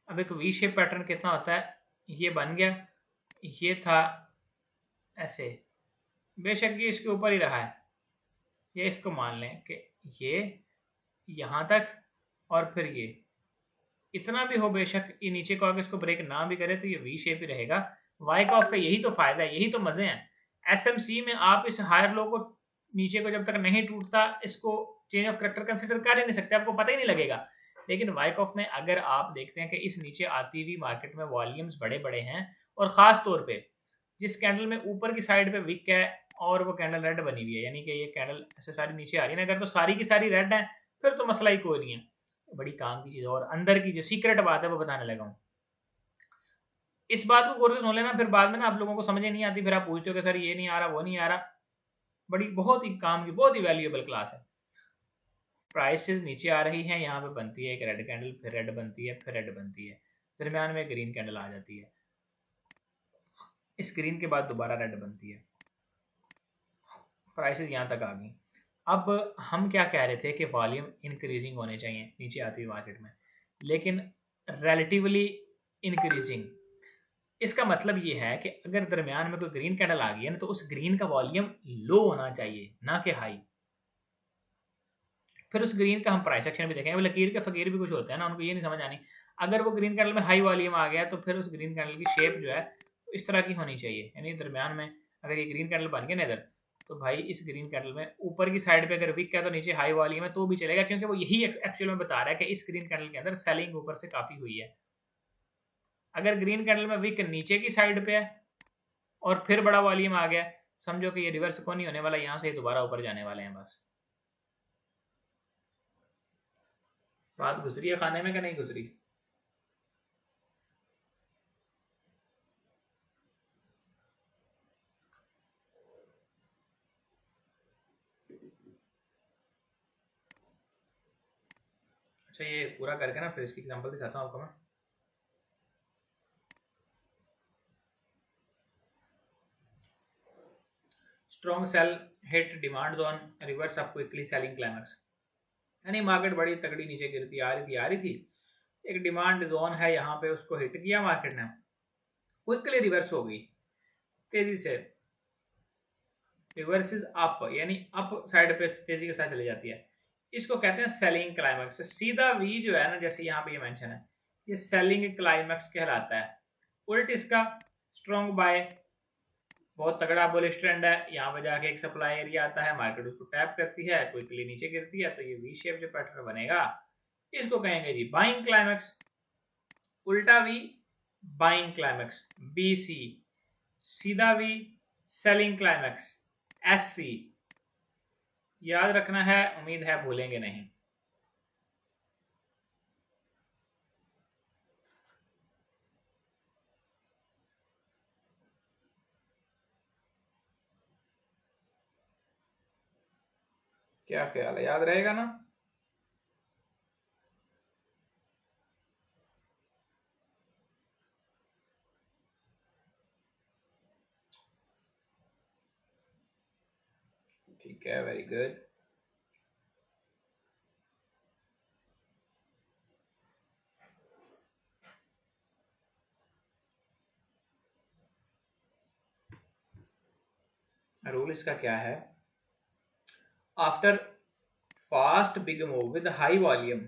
अब एक वी शेप पैटर्न कितना होता है, ये बन गया, ये था ऐसे, बेशक ये इसके ऊपर ही रहा है, ये इसको मान लें कि ये यहाँ तक और फिर ये इतना भी हो, बेशक ये नीचे को आगे इसको ब्रेक ना भी करे तो ये वी शेप ही रहेगा। वाई का ऑफ का यही तो फायदा है, यही तो मजे हैं। एसएमसी में आप इस हायर लो को नीचे को जब तक नहीं टूटता इसको चेंज ऑफ करेक्टर कंसिडर कर ही नहीं सकते, आपको पता ही नहीं लगेगा। लेकिन वाइक ऑफ में अगर आप देखते हैं कि इस नीचे आती हुई मार्केट में वॉल्यूम्स बड़े बड़े हैं, और ख़ास तौर पे जिस कैंडल में ऊपर की साइड पे विक है और वो कैंडल रेड बनी हुई है, यानी कि ये कैंडल ऐसे सारी नीचे आ रही है ना, अगर तो सारी की सारी रेड है फिर तो मसला ही कोई नहीं है, बड़ी काम की चीज़। और अंदर की जो सीक्रेट बात है वो बताने लगा हूँ, इस बात को गौर से सुन लेना, फिर बाद में ना आप लोगों को समझ नहीं आती, फिर आप पूछते हो कि सर ये नहीं आ रहा वो नहीं आ रहा। बड़ी बहुत ही काम की, बहुत ही वैल्यूएबल क्लास है। प्राइसेस नीचे आ रही हैं, यहाँ पे बनती है एक रेड कैंडल, फिर रेड बनती है, फिर रेड बनती है, दरमियान में ग्रीन कैंडल आ जाती है, इस ग्रीन के बाद दोबारा रेड बनती है, प्राइसेस यहाँ तक आ गई। अब हम क्या कह रहे थे कि वॉल्यूम इंक्रीजिंग होने चाहिए नीचे आती हुई मार्केट में, लेकिन रिलेटिवली इंक्रीजिंग। इसका मतलब ये है कि अगर दरमियान में कोई ग्रीन कैंडल आ गई है ना, तो उस ग्रीन का वॉल्यूम लो होना चाहिए, ना कि हाई। फिर उस ग्रीन का हम प्राइस एक्शन भी देखेंगे। वो लकीर के फकीर भी कुछ होते हैं ना, उनको ये नहीं समझ आनी, अगर वो ग्रीन कैंडल में हाई वॉल्यूम आ गया तो फिर उस ग्रीन कैंडल की शेप जो है इस तरह की होनी चाहिए, यानी दरमियान में अगर ये ग्रीन कैंडल बन गया ना इधर, तो भाई इस ग्रीन कैंडल में ऊपर की साइड पे अगर विक है तो नीचे हाई वॉल्यूम है तो भी चलेगा, क्योंकि वो यही एक्चुअल में बता रहा है कि इस ग्रीन कैंडल के अंदर सेलिंग ऊपर से काफी हुई है। अगर ग्रीन कैंडल में विक नीचे की साइड पे है और फिर बड़ा वॉल्यूम आ गया, समझो कि ये रिवर्स को नहीं होने वाला, यहां से दोबारा ऊपर जाने वाले हैं बस। बात घुस रही है खाने में कि नहीं घुस रही? अच्छा ये पूरा करके ना फिर इसकी एग्जांपल दिखाता हूँ आपको मैं। Strong cell hit demand zone, reverse up quickly selling climax. यानी मार्केट बड़ी तगड़ी नीचे गिरती आ रही थी, एक डिमांड जोन है यहाँ पे, उसको हिट किया मार्केट ने, क्विकली रिवर्स हो गई तेजी से। रिवर्स इज अप, यानी अप साइड पे तेजी के साथ चली जाती है, इसको कहते हैं सेलिंग क्लाइमैक्स। सीधा वी जो है ना, जैसे यहाँ पे ये मेंशन है, ये सेलिंग क्लाइमैक्स कहलाता है। उल्ट इसका स्ट्रॉन्ग बाय, बहुत तगड़ा बुलिश ट्रेंड है, यहाँ पे जाके एक सप्लाई एरिया आता है, मार्केट उसको टैप करती है, क्विकली नीचे गिरती है, तो ये वी शेप जो पैटर्न बनेगा इसको कहेंगे जी बाइंग क्लाइमैक्स। उल्टा V buying climax, B C. सीधा V selling climax, S C. याद रखना है, उम्मीद है भूलेंगे नहीं। क्या ख्याल है, याद रहेगा ना? ठीक है, वेरी गुड। रूल इसका क्या है? After fast big move with high volume,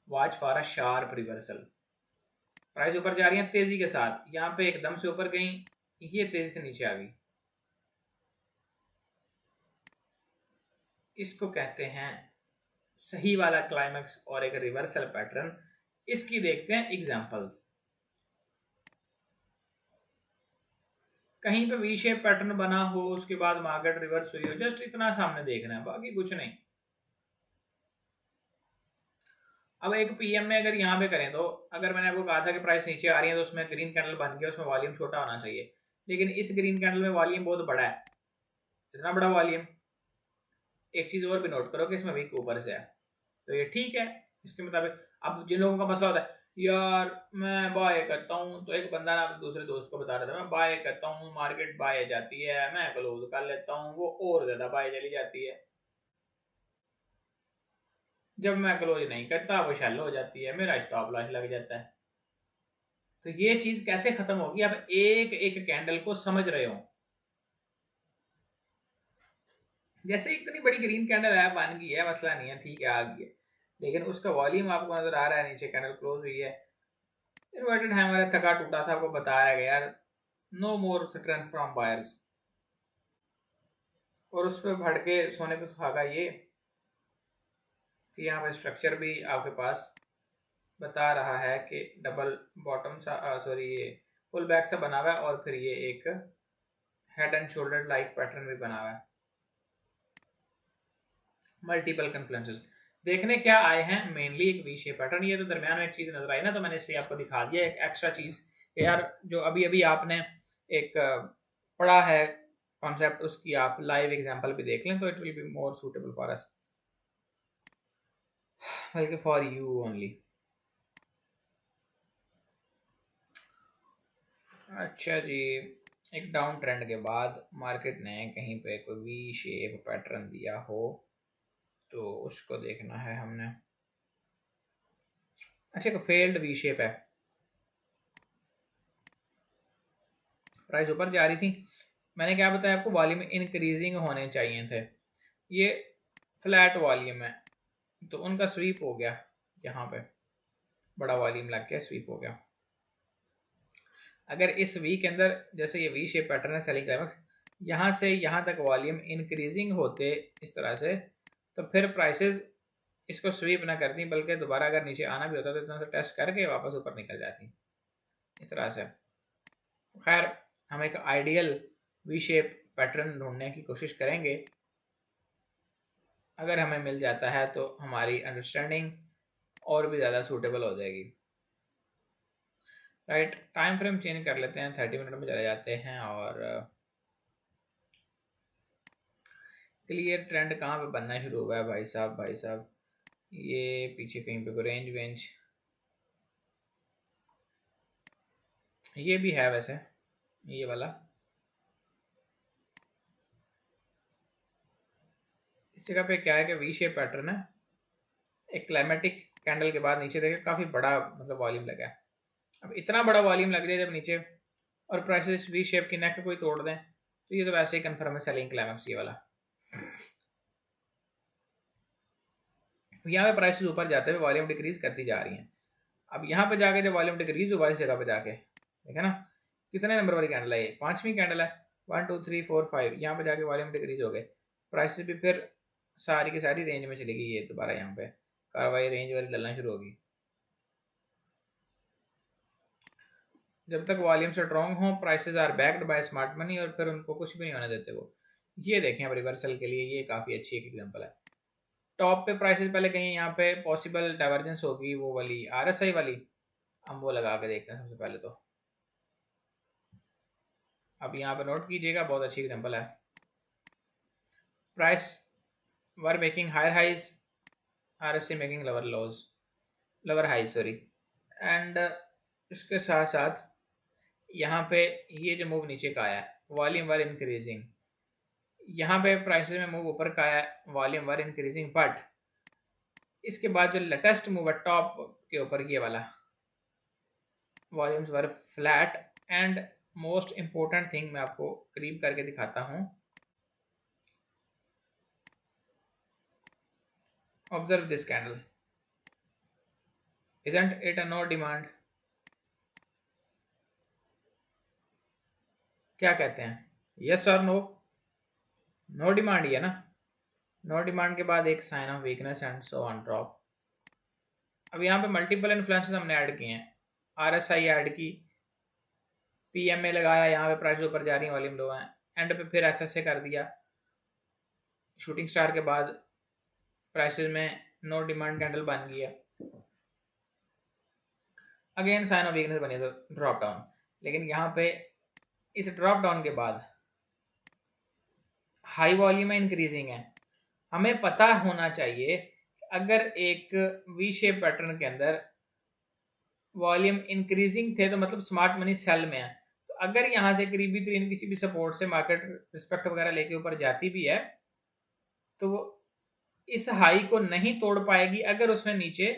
watch for a sharp reversal. Price ऊपर जा रही है तेजी के साथ, यहाँ पे एकदम से ऊपर गई, ये तेजी से नीचे आ गई, इसको कहते हैं सही वाला क्लाइमैक्स और एक रिवर्सल पैटर्न। इसकी देखते हैं एग्जांपल्स। कहीं पे वी शेप पैटर्न बना हो, उसके बाद मार्केट रिवर्स हुई हो, जस्ट इतना सामने देखना है, बाकी कुछ नहीं। अब एक पीएम में अगर यहाँ पे करें तो, अगर मैंने आपको कहा था कि प्राइस नीचे आ रही है तो उसमें ग्रीन कैंडल बन गया, उसमें वॉल्यूम छोटा होना चाहिए, लेकिन इस ग्रीन कैंडल में वॉल्यूम बहुत बड़ा है, इतना बड़ा वॉल्यूम। एक चीज और भी नोट करो कि इसमें वीक ऊपर से है, तो ये ठीक है इसके मुताबिक। अब जिन लोगों का मसला होता है यार मैं बाय करता हूँ, तो एक बंदा ना दूसरे दोस्त को बता रहा था मैं बाय करता हूँ, मार्केट बाय जाती है, मैं क्लोज कर लेता हूँ, वो और ज्यादा बाय चली जाती है, जब मैं क्लोज नहीं करता वो शैलो हो जाती है, मेरा स्टॉप लॉस लग जाता है। तो ये चीज कैसे खत्म होगी? आप एक एक कैंडल को समझ रहे हो। जैसे इतनी बड़ी ग्रीन कैंडल है, बन गई है, मसला नहीं है, ठीक है आ गई है, लेकिन उसका वॉल्यूम आपको नजर आ रहा है, नीचे कैंडल क्लोज हुई है, इन्वर्टेड हैमर है, थका टूटा सा, आपको बता रहा है यार no more strength from buyers, और उस पर भड़के सोने पे सुहागा ये कि यहाँ पे स्ट्रक्चर भी आपके पास बता रहा है कि डबल बॉटम सा, सॉरी ये पुल बैक सा बना हुआ है, और फिर ये एक head and shoulder like pattern भी बना हुआ है। मल्टीपल कन्फ्लुएंसेस देखने क्या आए हैं, मेनली एक वी शेप पैटर्न। ये तो दरमियान में एक चीज नजर आई ना, तो मैंने इसलिए आपको दिखा दिया एक एक्स्ट्रा चीज, यार जो अभी अभी आपने एक पढ़ा है कॉन्सेप्ट, उसकी आप लाइव एग्जांपल भी देख लें, तो it will be more suitable for us, बल्कि फॉर यू ओनली। अच्छा जी, एक डाउन ट्रेंड के बाद मार्केट ने कहीं पे कोई वी शेप पैटर्न दिया हो तो उसको देखना है हमने। अच्छा, एक फेल्ड वी शेप है, प्राइस ऊपर जा रही थी, मैंने क्या बताया आपको, वॉल्यूम इंक्रीजिंग होने चाहिए थे, ये फ्लैट वॉल्यूम है, तो उनका स्वीप हो गया, यहाँ पे बड़ा वॉल्यूम लग गया, स्वीप हो गया। अगर इस वी के अंदर जैसे ये वी शेप पैटर्न है सेलिंग क्लाइमैक्स, यहाँ से यहाँ तक वॉल्यूम इंक्रीजिंग होते इस तरह से, तो फिर प्राइसेस इसको स्वीप ना करती, बल्कि दोबारा अगर नीचे आना भी होता तो इतना सा टेस्ट करके वापस ऊपर निकल जाती इस तरह से। खैर, हम एक आइडियल वी शेप पैटर्न ढूंढने की कोशिश करेंगे। अगर हमें मिल जाता है तो हमारी अंडरस्टैंडिंग और भी ज़्यादा सूटेबल हो जाएगी। राइट, टाइम फ्रेम चेंज कर लेते हैं, 30 मिनट में चले जाते हैं। और क्लियर ट्रेंड कहाँ पे बनना शुरू हुआ है भाई साहब, भाई साहब? ये पीछे कहीं पे कोई रेंज वेंज ये भी है वैसे, ये वाला। इस जगह पे क्या है कि वी शेप पैटर्न है, एक क्लाइमेटिक कैंडल के बाद नीचे देखे काफ़ी बड़ा मतलब वॉल्यूम लगा है। अब इतना बड़ा वॉल्यूम लग जाए जब नीचे, और प्राइसेस वी शेप की नेक कोई तोड़ दें, तो ये तो वैसे ही कन्फर्म है सेलिंग क्लाइमेक्स ये वाला। यहाँ पे प्राइसेस ऊपर जाते हुए वॉल्यूम डिक्रीज करती जा रही हैं। अब यहाँ पे जाके जब वॉल्यूम डिक्रीज हुआ इस जगह पे जाके, देखा ना कितने नंबर वाली कैंडल है, ये 5वीं कैंडल है। 1 2 3 4 5, यहाँ पे जाके वॉल्यूम डिक्रीज हो गए, प्राइसेस भी फिर सारी की सारी रेंज में चली गई। ये दोबारा यहाँ पे कार्रवाई रेंज वाली डलना शुरू होगी। जब तक वॉल्यूम स्ट्रॉन्ग हो, prices are backed by smart money, और फिर उनको कुछ भी नहीं होने देते वो। ये देखें अब रिवर्सल के लिए ये काफ़ी अच्छी एक एग्जांपल है। टॉप पे प्राइसेस पहले कहीं यहाँ पे पॉसिबल डाइवर्जेंस होगी, वो वाली आरएसआई वाली, हम वो लगा के देखते हैं सबसे पहले तो। अब यहाँ पे नोट कीजिएगा, बहुत अच्छी एग्जांपल है। Price were making higher highs, RSI making lower lows, lower highs sorry. And इसके साथ साथ यहाँ पे ये जो मूव नीचे का आया, वॉल्यूम वर इंक्रीजिंग, यहाँ पे प्राइसेस में मूव ऊपर का आया, वॉल्यूम वर इंक्रीजिंग, बट इसके बाद जो लेटेस्ट मूव है टॉप के ऊपर ये वाला, volumes were flat. And most important thing मैं आपको करीब करके दिखाता हूँ, observe this candle, isn't it a no demand? क्या कहते हैं, यस और नो? नो डिमांड ही है ना। नो डिमांड के बाद एक sign of weakness and so on drop. अब यहाँ पे मल्टीपल इन्फ्लुएंसेस हमने ऐड किए हैं, आरएसआई ऐड की, पीएमए लगाया, यहाँ पे प्राइस ऊपर जा रही है, वॉल्यूम लो है, एंड पे फिर एसएसए कर दिया। शूटिंग स्टार के बाद प्राइसेस में नो डिमांड कैंडल बन गई है, अगेन साइन ऑफ वीकनेस बनी तो ड्रॉप डाउन। लेकिन यहाँ पे इस ड्रॉप डाउन के बाद हाई वॉल्यूम है, इंक्रीजिंग है। हमें पता होना चाहिए अगर एक वी शेप पैटर्न के अंदर वॉल्यूम इंक्रीजिंग थे तो मतलब स्मार्ट मनी सेल में है। तो अगर यहाँ से करीबी करीब किसी भी सपोर्ट से मार्केट रिस्पेक्ट वगैरह लेके ऊपर जाती भी है, तो वो इस हाई को नहीं तोड़ पाएगी अगर उसने नीचे,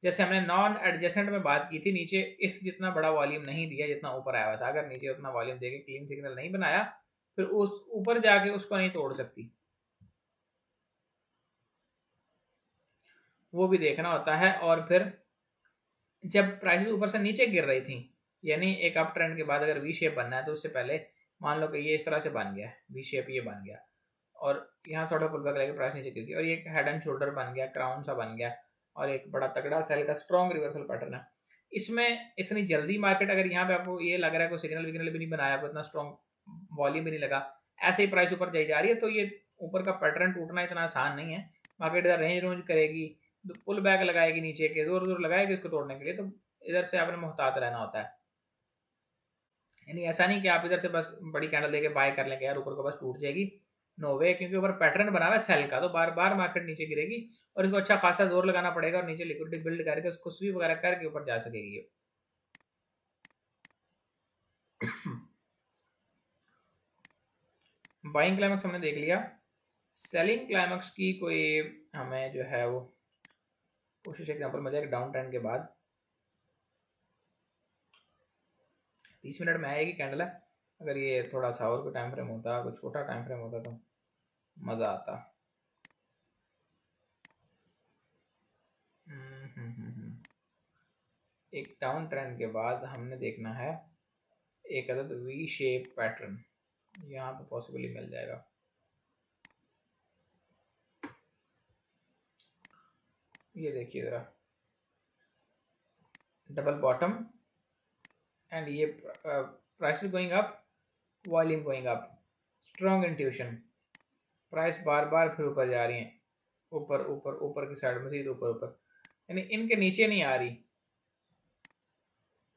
जैसे हमने नॉन एडजेसेंट में बात की थी, नीचे इस जितना बड़ा वॉल्यूम नहीं दिया जितना ऊपर आया हुआ था। अगर नीचे उतना वॉल्यूम देके क्लीन सिग्नल नहीं बनाया, फिर उस ऊपर जाके उसको नहीं तोड़ सकती, वो भी देखना होता है। और फिर जब प्राइसेस ऊपर से नीचे गिर रही थी, यानी एक अप ट्रेंड के बाद अगर वी शेप बनना है, तो उससे पहले मान लो कि ये इस तरह से बन गया वी शेप, ये बन गया, और यहाँ थोड़ा पुल बैक लेके प्राइस नीचे गिर गई, और ये एक हेड एंड शोल्डर बन गया, क्राउन सा बन गया, और एक बड़ा तगड़ा सेल का स्ट्रॉन्ग रिवर्सल पैटर्न है। इसमें इतनी जल्दी मार्केट, अगर यहाँ पे आपको ये लग रहा है कोई सिग्नल विग्नल भी नहीं बनाया, आपको इतना स्ट्रॉन्ग वॉल्यूम भी नहीं लगा, ऐसे ही प्राइस ऊपर जाई जा रही है, तो ये ऊपर का पैटर्न टूटना इतना आसान नहीं है। मार्केट इधर रेंज रोज करेगी, पुल बैक लगाएगी, नीचे के जोर जोर लगाएगी इसको तोड़ने के लिए, तो इधर से आपने मुहतात रहना होता है। यानी ऐसा नहीं कि आप इधर से बस बड़ी कैंडल देके बाय कर लेंगे यार ऊपर को बस टूट जाएगी, नो वे, क्योंकि ऊपर पैटर्न बना हुआ है सेल का, तो बार बार मार्केट नीचे गिरेगी और इसको अच्छा खासा जोर लगाना पड़ेगा और नीचे लिक्विडिटी बिल्ड करके उसको स्वीप वगैरह करके ऊपर जा सकेगी। बाइंग क्लाइमेक्स हमने देख लिया, सेलिंग क्लाइमेक्स की कोई हमें जो है वो कोशिश एग्जांपल मिल जाएगा डाउन ट्रेंड के बाद। 30 मिनट में आएगी कैंडल है, अगर ये थोड़ा सा और कोई टाइम फ्रेम होता, कुछ छोटा टाइम फ्रेम होता तो मज़ा आता। एक डाउन ट्रेंड के बाद हमने देखना है एक अदद वी शेप पैटर्न, यहाँ पे पॉसिबली मिल जाएगा। ये देखिए ज़रा, डबल बॉटम एंड ये price going up, volume going up, strong intuition, price बार बार फिर ऊपर जा रही है, ऊपर ऊपर ऊपर की साइड में सीधे ऊपर ऊपर, यानी इनके नीचे नहीं आ रही।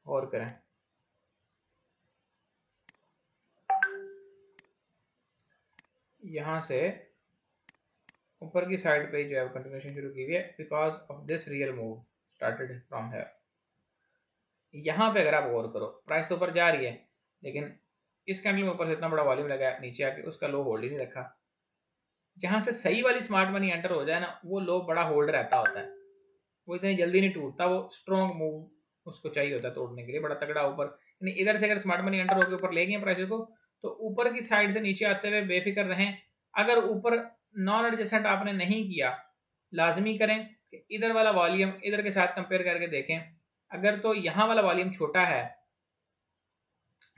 और करें, यहाँ से ऊपर की साइड पे जो है कंटिन्यूशन शुरू की हुई है because of this real move started from here. यहाँ पे अगर आप गौर करो, प्राइस तो ऊपर जा रही है, लेकिन इस कैंडल में ऊपर से इतना बड़ा वॉल्यूम लगा है, नीचे आके उसका लो होल्ड ही नहीं रखा। जहाँ से सही वाली स्मार्ट मनी एंटर हो जाए ना, वो लो बड़ा होल्ड रहता होता है, वो इतनी जल्दी नहीं टूटता, वो स्ट्रॉन्ग मूव उसको चाहिए होता है तोड़ने के लिए, बड़ा तगड़ा ऊपर। यानी इधर से अगर स्मार्ट मनी एंटर होकर ऊपर ले गए प्राइस को, तो ऊपर की साइड से नीचे आते हुए बेफिक्र रहें। अगर ऊपर नॉन एडजस्टेंट आपने नहीं किया, लाजमी करें कि इधर वाला वॉल्यूम इधर के साथ कंपेयर करके देखें। अगर तो यहाँ वाला वॉल्यूम छोटा है,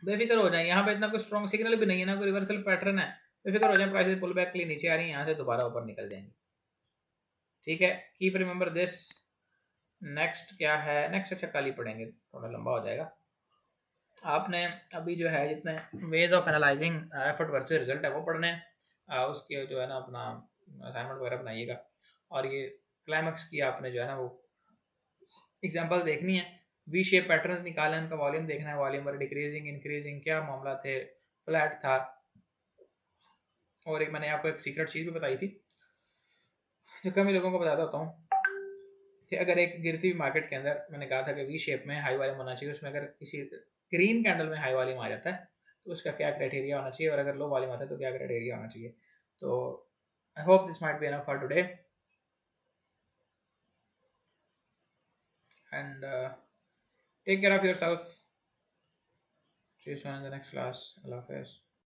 बेफिक्र हो जाए, यहाँ पे इतना कोई स्ट्रॉन्ग सिग्नल भी नहीं है ना, कोई रिवर्सल पैटर्न है, बेफिक्र हो जाए, प्राइसेस पुल बैक के लिए नीचे आ रही है, यहाँ से दोबारा ऊपर निकल जाएंगे। ठीक है, कीप रिमेंबर दिस। नेक्स्ट क्या है, नेक्स्ट अच्छा कल ही पढ़ेंगे, थोड़ा लंबा हो जाएगा। आपने अभी जो है जितने ways of analysing effort versus result है वो पढ़ने हैं, उसके जो है ना अपना असाइनमेंट वगैरह बनाइएगा। और ये क्लाइमैक्स की आपने जो है ना वो एग्जांपल देखनी है, वी शेप पैटर्न निकालें, उनका वॉल्यूम देखना है, वॉल्यूम और डिक्रीजिंग इंक्रीजिंग क्या मामला थे, फ्लैट था। और एक मैंने आपको एक सीक्रेट चीज़ भी बताई थी जो कम ही लोगों को बताता होता हूँ, कि अगर एक गिरती हुई मार्केट के अंदर मैंने कहा था कि वी शेप में हाई वॉल्यूम होना चाहिए, उसमें अगर किसी ग्रीन कैंडल में हाई वॉल्यूम आ जाता है तो उसका क्या क्राइटेरिया होना चाहिए, और अगर लो वॉल्यूम आता है तो क्या क्राइटेरिया होना चाहिए। तो I hope this might be enough for today and take care of yourself. See you soon in the next class. Allah Hafiz.